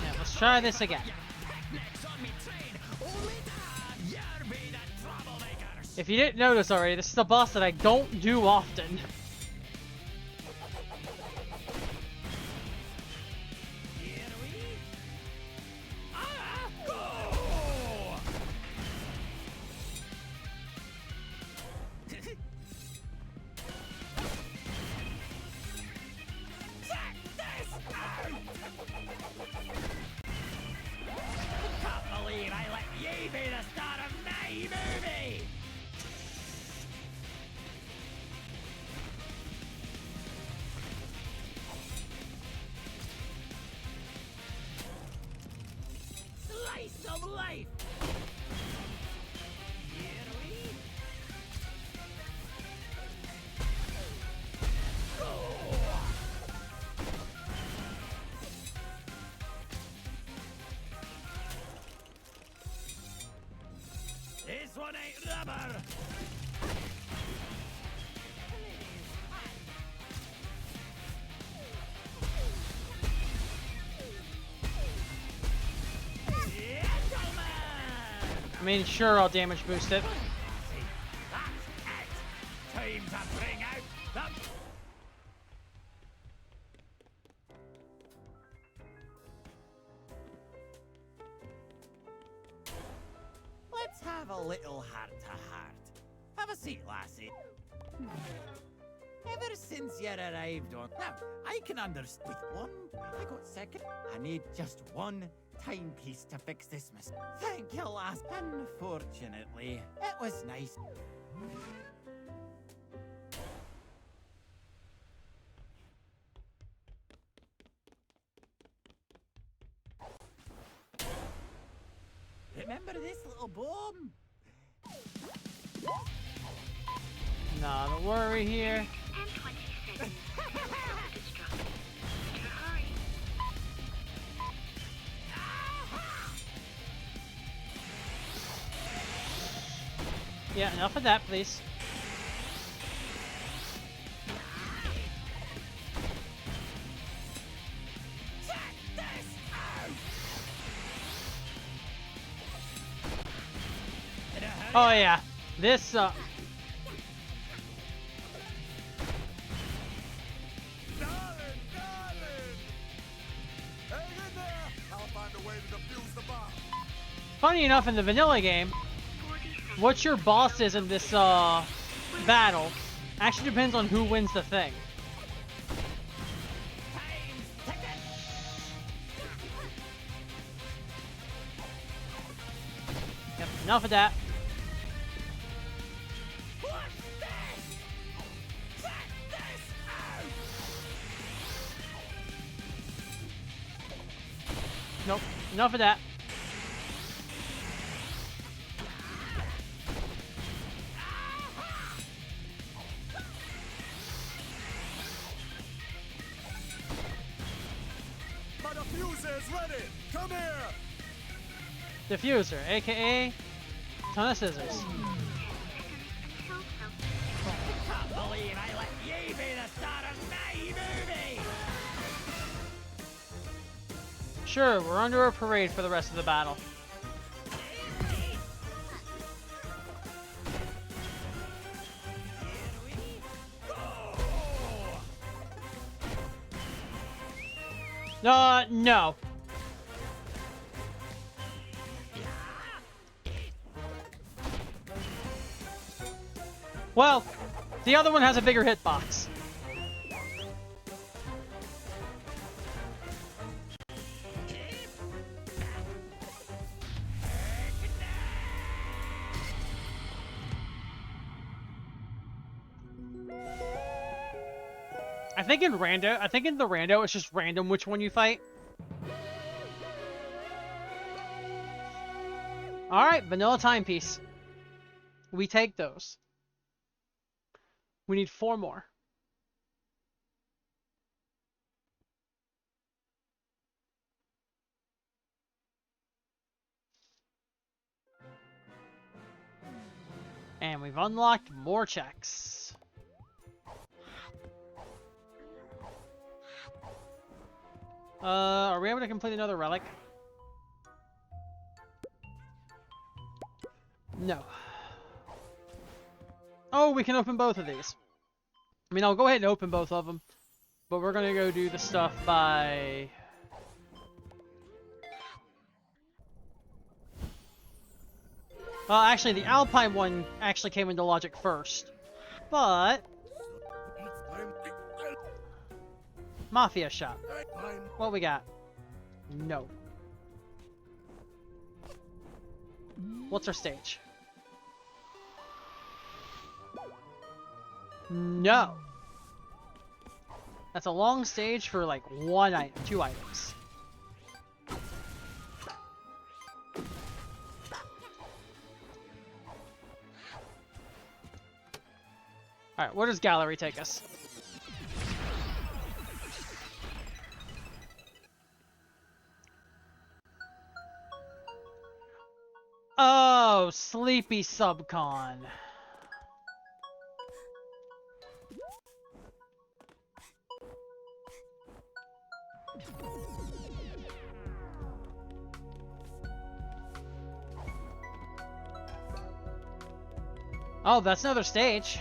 Yeah, let's try this again. If you didn't notice already, this is a boss that I don't do often. Slice of life. Here we go. This one ain't rubber. I mean, sure, I'll damage boost it. Time to bring out the... Let's have a little heart-to-heart. Have a seat, lassie. Ever since you arrived on... Now, I can understand. With one, I got second. I need just one timepiece to fix this mistake. Thank you, lass. Unfortunately, it was nice. Remember this little bomb? Not a worry here. And 20 seconds. Self-destruct. Better hurry. Yeah, enough of that, please. Check this out! Oh yeah, this Darling, darling! Hang in there! I'll find a way to defuse the bomb. funny enough in the vanilla game, 40 seconds. what your boss is in this battle actually depends on who wins the thing. Time's ticking! Yep, enough of that. What's this? Check this out! Nope, enough of that. Scissors ready! Come here! Diffuser, aka ton of scissors. 10 seconds. Countdown. Can't believe I let you be the star of my movie! Sure, we're under a parade for the rest of the battle. No. Well, the other one has a bigger hitbox. I think in the rando, it's just random which one you fight. Alright, vanilla timepiece. We take those. We need 4 more. And we've unlocked more checks. Are we able to complete another relic? No. Oh, we can open both of these. I mean, I'll go ahead and open both of them. But we're gonna go do the stuff by... Well, actually, the Alpine one actually came into logic first. But... Mafia shop. What we got? No. What's our stage? No. That's a long stage for like 1 item, 2 items. Alright, where does gallery take us? Oh, sleepy subcon. Oh, that's another stage.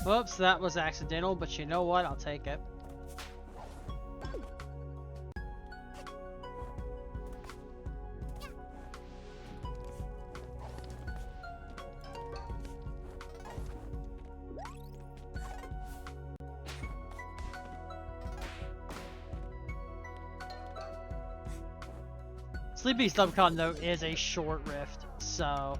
Whoops, that was accidental, but you know what? I'll take it. Sleepy Subcon, though, is a short rift, so...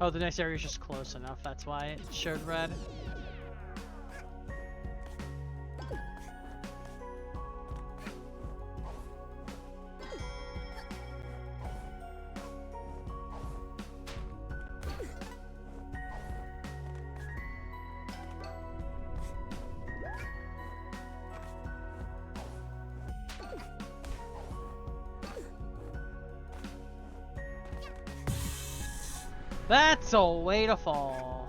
Oh, the next area is just close enough, that's why it showed red. That's a way to fall.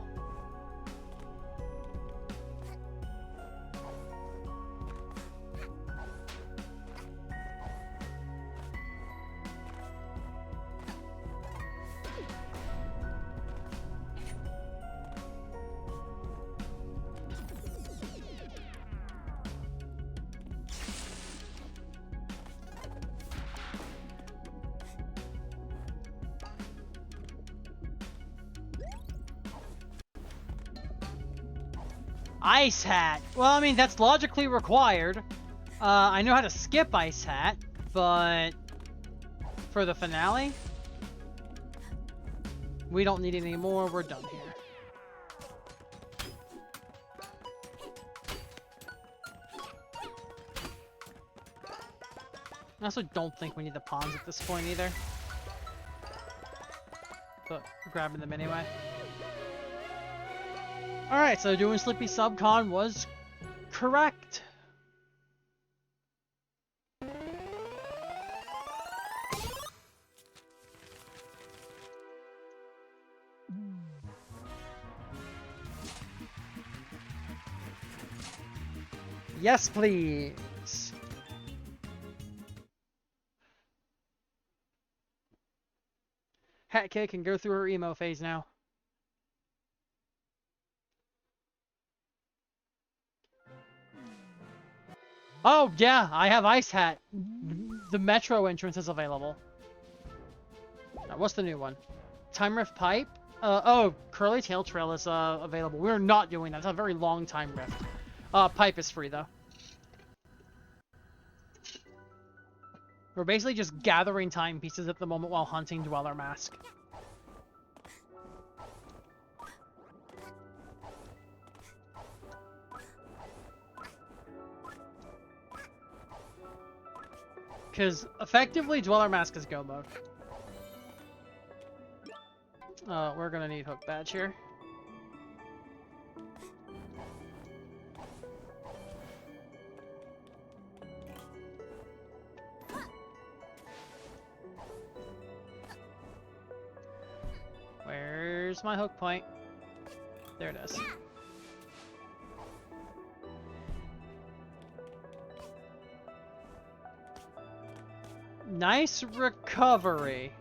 Ice Hat. Well, I mean, that's logically required. I know how to skip Ice Hat, but for the finale, we don't need any more. We're done here. I also don't think we need the pawns at this point either. But grabbing them anyway. Alright, so doing Slippy Subcon was correct. Yes, please. Hat Kid can go through her emo phase now. Oh, yeah, I have Ice Hat. The Metro entrance is available. What's the new one? Time Rift Pipe? Oh, Curly Tail Trail is available. We're not doing that. It's a very long Time Rift. Pipe is free, though. We're basically just gathering timepieces at the moment while hunting Dweller Mask. Because effectively, Dweller Mask is go mode. We're gonna need Hook Badge here. Where's my hook point? There it is. Nice recovery.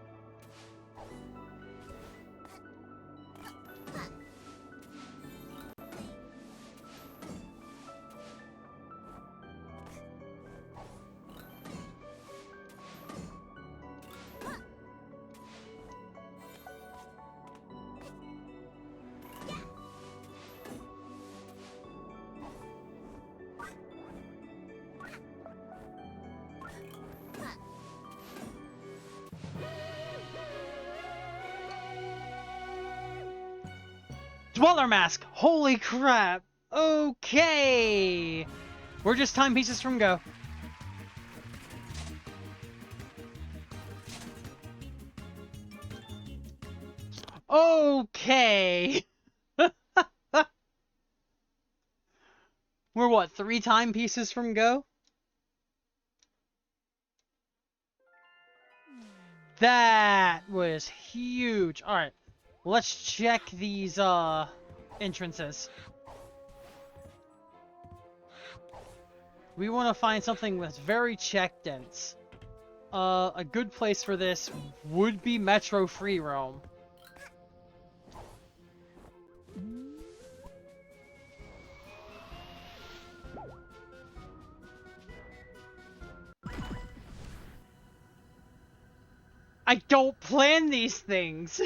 Dweller Mask! Holy crap! Okay! We're just timepieces from go. Okay! We're what, 3 timepieces from go? That was huge. Alright. Let's check these, entrances. We want to find something that's very check dense. A good place for this would be Metro Free Roam. I don't plan these things!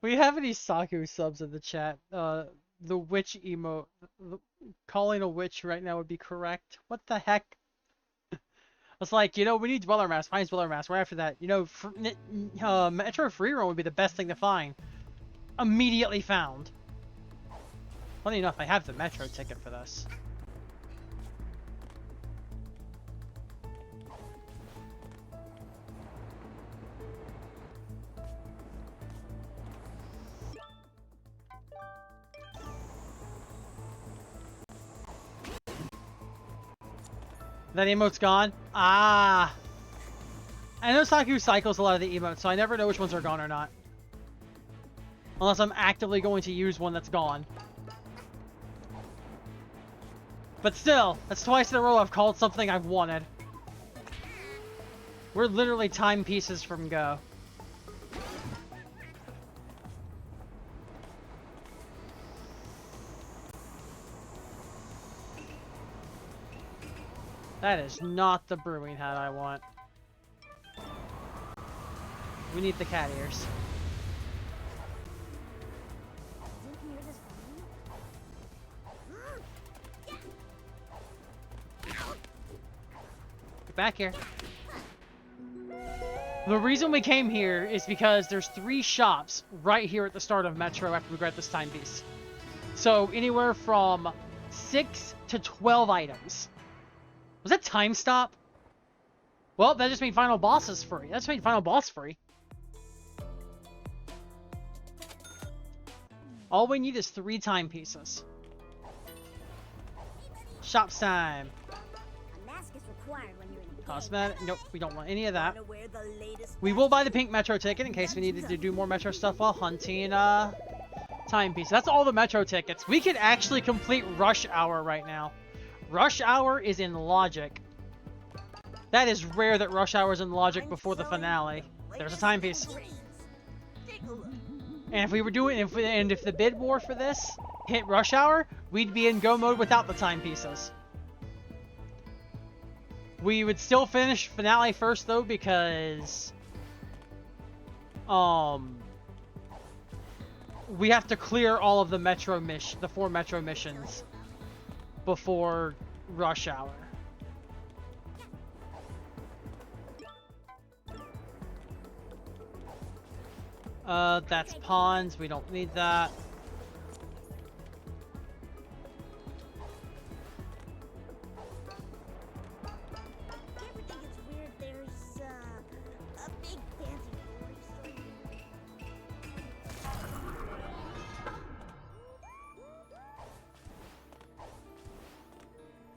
We have any Saku subs in the chat? The witch emote. Calling a witch right now would be correct. What the heck? It's like, you know, we need Dweller Mask. Find Dweller Mask. Right after that, you know, Metro Free Roam would be the best thing to find. Immediately found. Funny enough, I have the Metro ticket for this. That emote's gone? Ah! I know Saku cycles a lot of the emotes, so I never know which ones are gone or not. Unless I'm actively going to use one that's gone. But still, that's twice in a row I've called something I've wanted. We're literally timepieces from go. That is not the brewing hat I want. We need the cat ears. Get back here. The reason we came here is because there's 3 shops right here at the start of Metro after we grab this timepiece. So anywhere from 6 to 12 items. Was that time stop? Well, that just made final bosses free. That's made final boss free. All we need is 3 timepieces. Shops time. A mask is required when you're in the game. Cosmetic. Nope, we don't want any of that. Wanna wear the latest We will buy the pink Metro ticket in case we needed to do more Metro stuff while hunting timepieces. That's all the Metro tickets. We could actually complete Rush Hour right now. Rush Hour is in Logic. That is rare that Rush Hour is in Logic before the finale. There's a timepiece. Take a look. And if we were doing, if the bid war for this hit Rush Hour, we'd be in go mode without the timepieces. We would still finish finale first though because we have to clear all of the the 4 Metro missions before Rush Hour. That's pawns. We don't need that. You ever think it's weird there's a big fancy forest?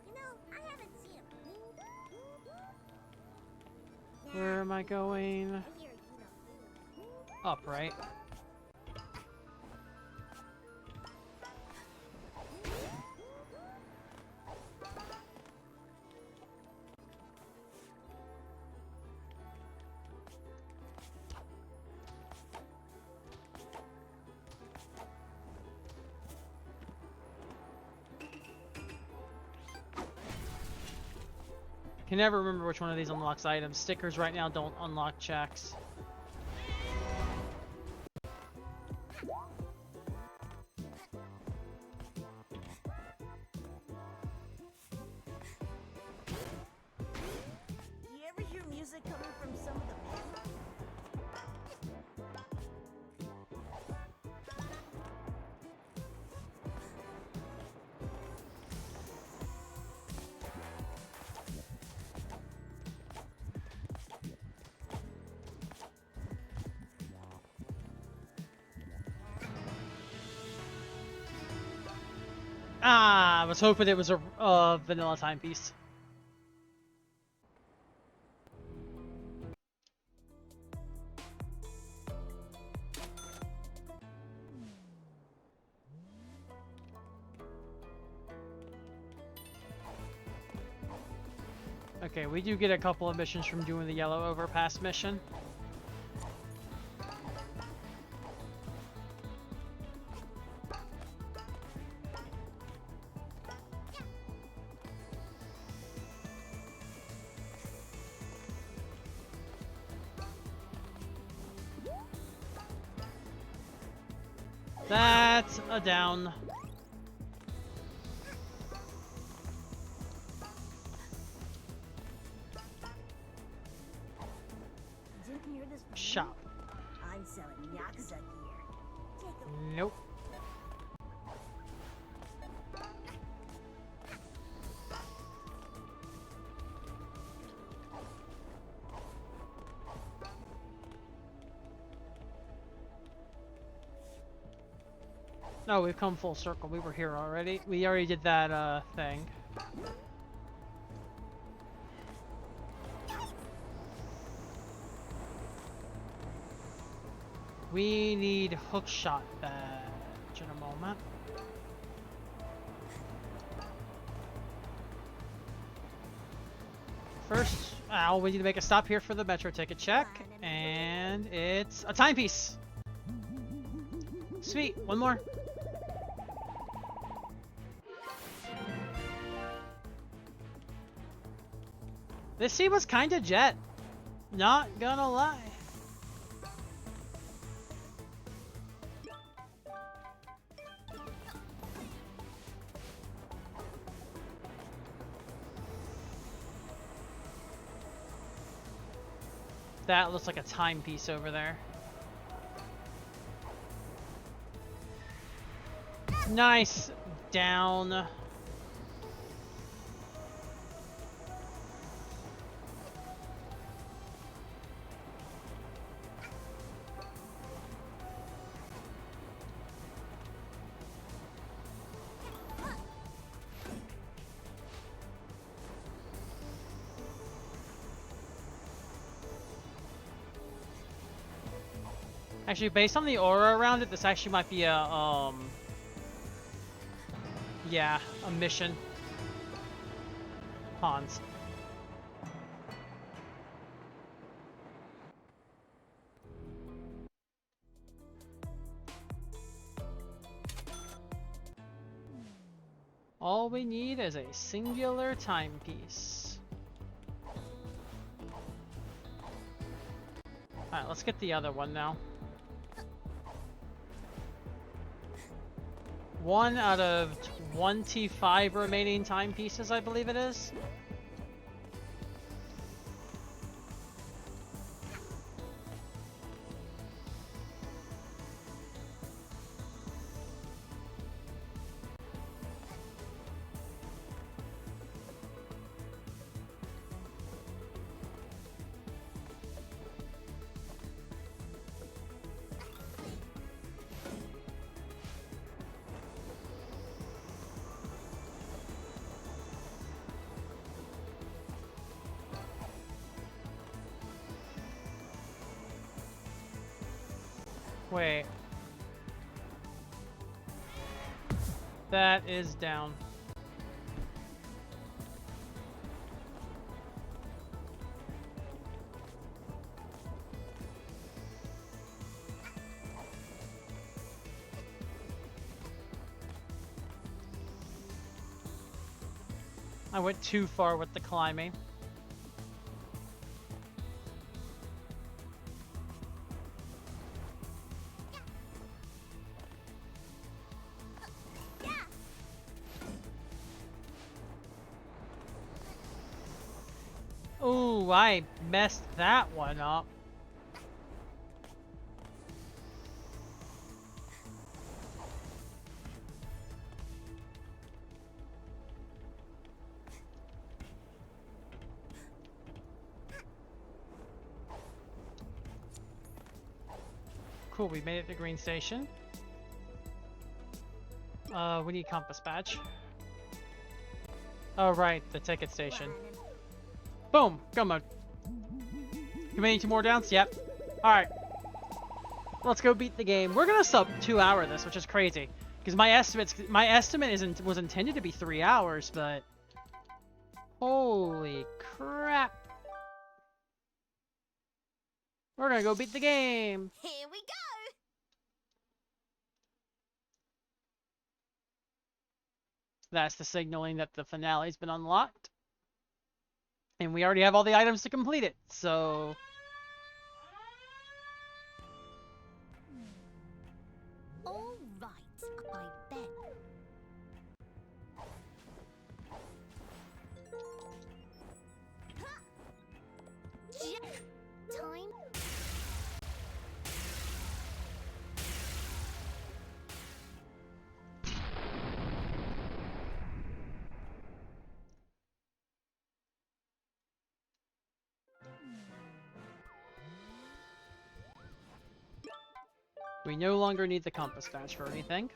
You know, I haven't seen him. Where am I going? Here, Up, right? Can never remember which one of these unlocks items. Stickers right now don't unlock checks. Do you ever hear music coming from some of the men? Ah, I was hoping it was a vanilla timepiece. Okay, we do get a couple of missions from doing the yellow overpass mission. That's a down. Didn't hear this before? Shop. I'm selling Yakuza gear. Take a look. Nope. No, we've come full circle. We were here already. We already did that thing. We need hookshot badge in a moment. First, we need to make a stop here for the metro ticket check, and it's a timepiece. Sweet, one more. This scene was kinda jet. Not gonna lie. That looks like a timepiece over there. Nice. Down. Actually, based on the aura around it, this actually might be a, yeah, a mission. Hans. All we need is a singular timepiece. Alright, let's get the other one now. 1 out of 25 remaining timepieces, I believe it is. Wait. That is down. I went too far with the climbing. Ooh, I messed that one up. Cool, we made it to Green Station. We need compass badge. Oh, right, the ticket station. Boom! Go mode. You made 2 more downs? Yep. Alright. Let's go beat the game. We're gonna sub 2 hour this, which is crazy. Because my estimate was intended to be 3 hours, but holy crap. We're gonna go beat the game. Here we go. That's the signaling that the finale's been unlocked. And we already have all the items to complete it, so... All right, I bet. Time. We no longer need the compass badge for anything.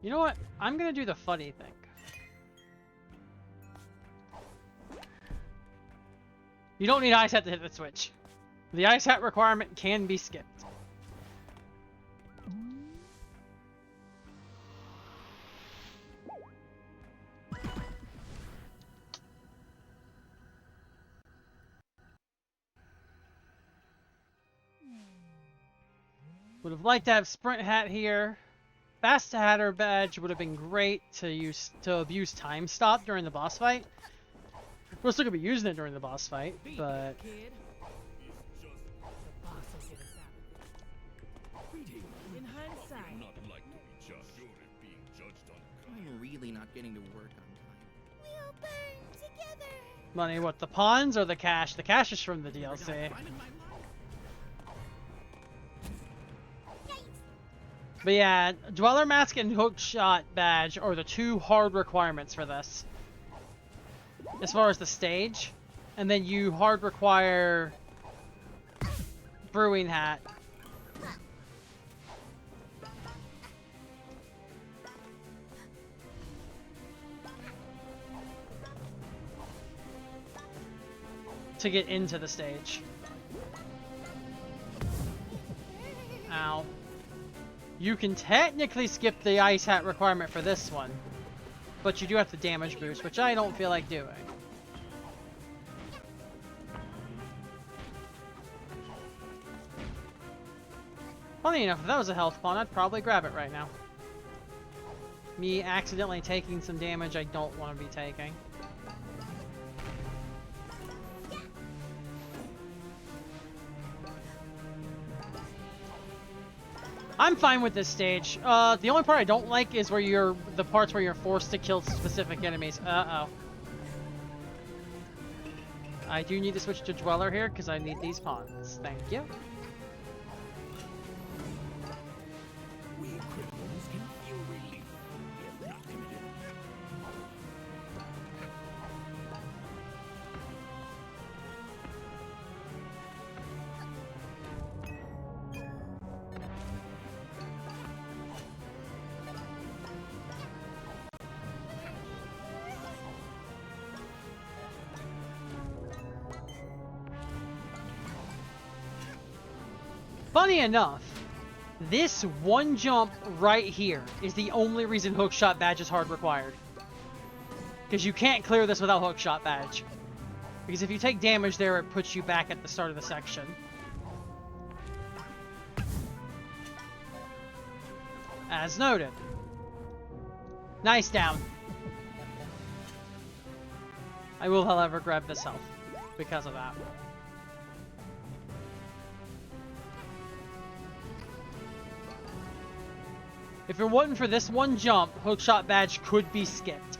You know what? I'm gonna do the funny thing. You don't need ice hat to hit the switch. The ice hat requirement can be skipped. Would have liked to have sprint hat here. Fast hatter badge would have been great to abuse time stop during the boss fight. We're still gonna be using it during the boss fight, but In hindsight, I'm really not getting to work on time. We'll burn together. money, what, the pawns or the cash? The cash is from the DLC. But yeah, Dweller Mask and Hookshot Badge are the two hard requirements for this. As far as the stage. And then you hard require Brewing Hat. To get into the stage. Ow. You can technically skip the ice hat requirement for this one, but you do have to damage boost, which I don't feel like doing. Funny enough, if that was a health pawn, I'd probably grab it right now. Me accidentally taking some damage I don't want to be taking. I'm fine with this stage. The only part I don't like is where the parts where you're forced to kill specific enemies. Uh-oh. I do need to switch to Dweller here because I need these pawns. Thank you. We criminals can feel relief. We have not committed. Funny enough, this one jump right here is the only reason Hookshot Badge is hard required. Because you can't clear this without Hookshot Badge. Because if you take damage there, it puts you back at the start of the section. As noted. Nice down. I will, however, grab this health because of that. If it wasn't for this one jump, Hookshot Badge could be skipped.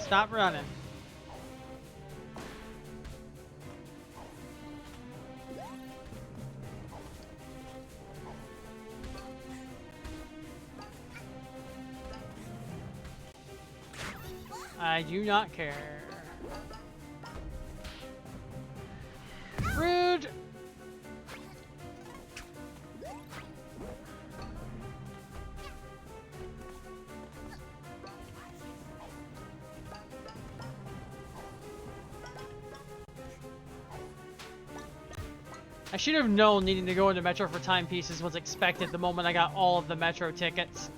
Stop running. I do not care. Rude! I should have known needing to go into Metro for timepieces was expected the moment I got all of the Metro tickets.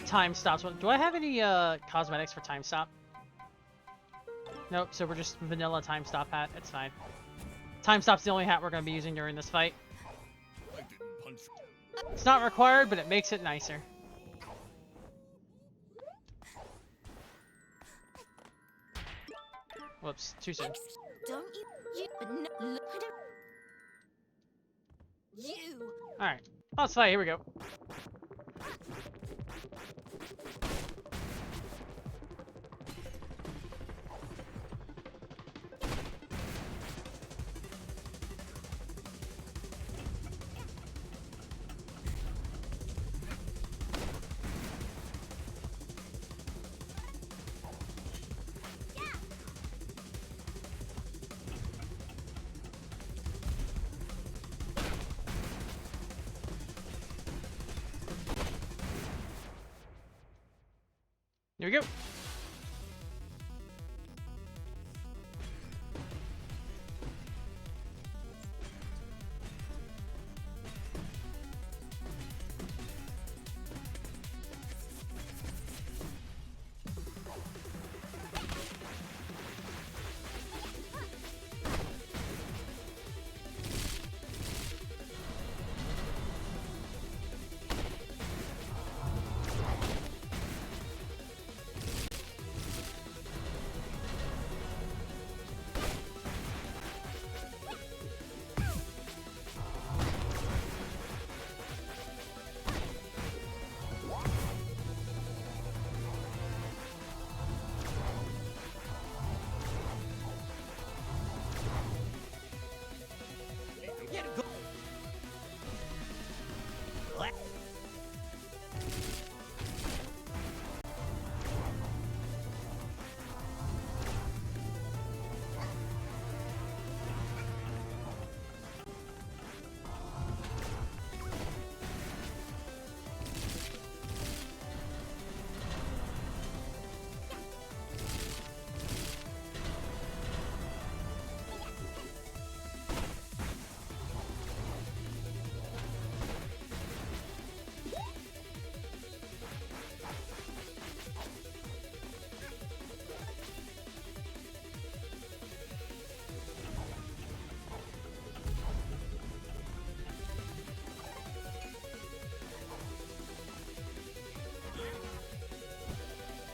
Time stops. Do I have any cosmetics for time stop? Nope, so we're just vanilla time stop hat. It's fine. Time stop's the only hat we're going to be using during this fight. I didn't punch. It's not required, but it makes it nicer. Whoops, too soon. Don't you no, I don't you Alright, let's fight, here we go. Here we go. Get go.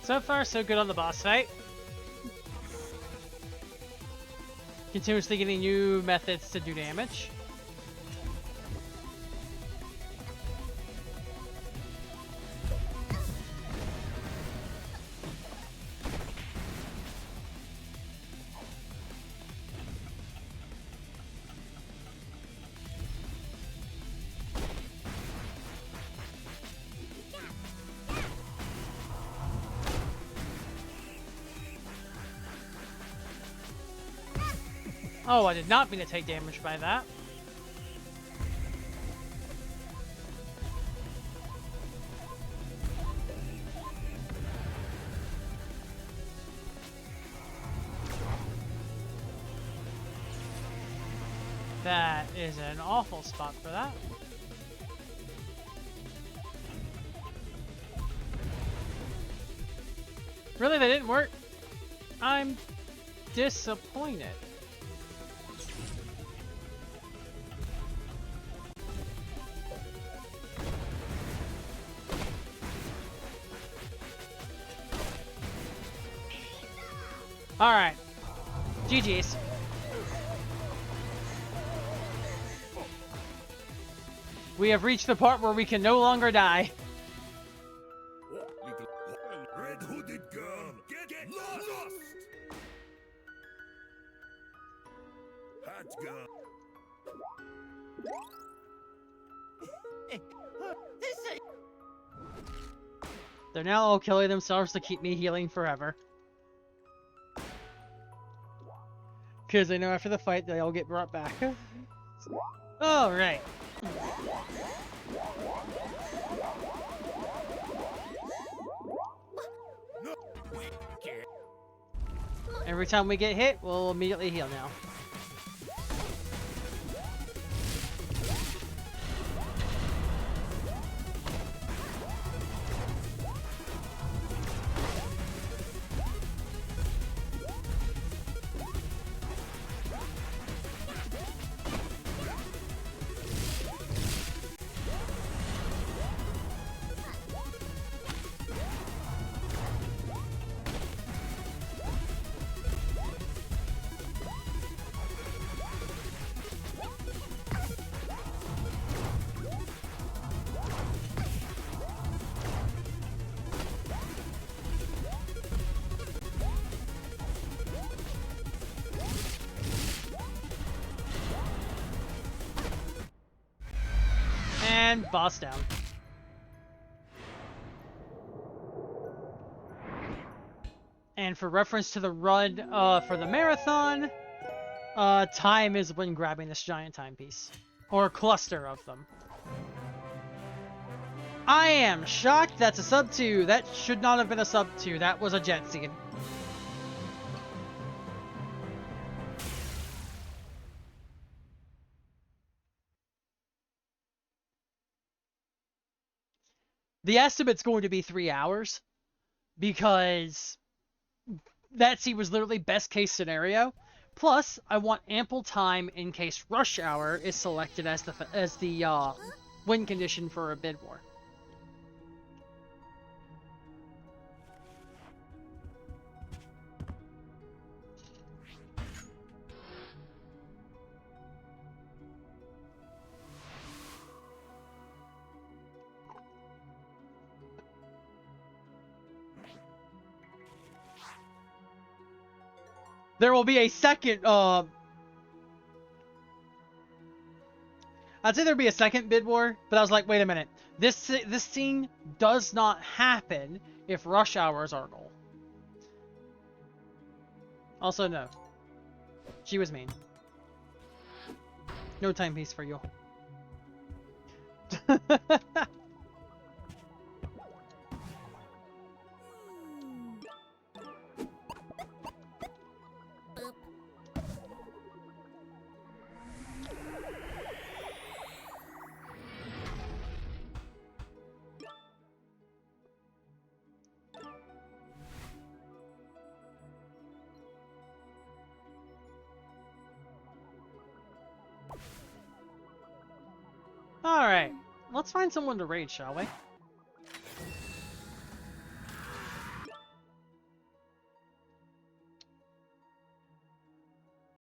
So far, so good on the boss fight. Continuously getting new methods to do damage. Oh, I did not mean to take damage by that. That is an awful spot for that. Really, that didn't work? I'm disappointed. Alright. GG's. We have reached the part where we can no longer die. Red hooded girl, get lost! Hat girl. This ain't They're now all killing themselves to keep me healing forever. Because they know after the fight they all get brought back. Alright. Every time we get hit, we'll immediately heal now. and boss down. And for reference to the run for the marathon, time is when grabbing this giant timepiece. Or cluster of them. I am shocked that's a sub 2. That should not have been a sub 2. That was a jet scene. The estimate's going to be 3 hours because that scene was literally best case scenario. Plus, I want ample time in case rush hour is selected as the win condition for a bid war. There will be a second, I'd say there'd be a second bid war, but I was like, wait a minute. This scene does not happen if rush hour is our goal. Also, no. She was mean. No timepiece for you. Alright, let's find someone to raid, shall we?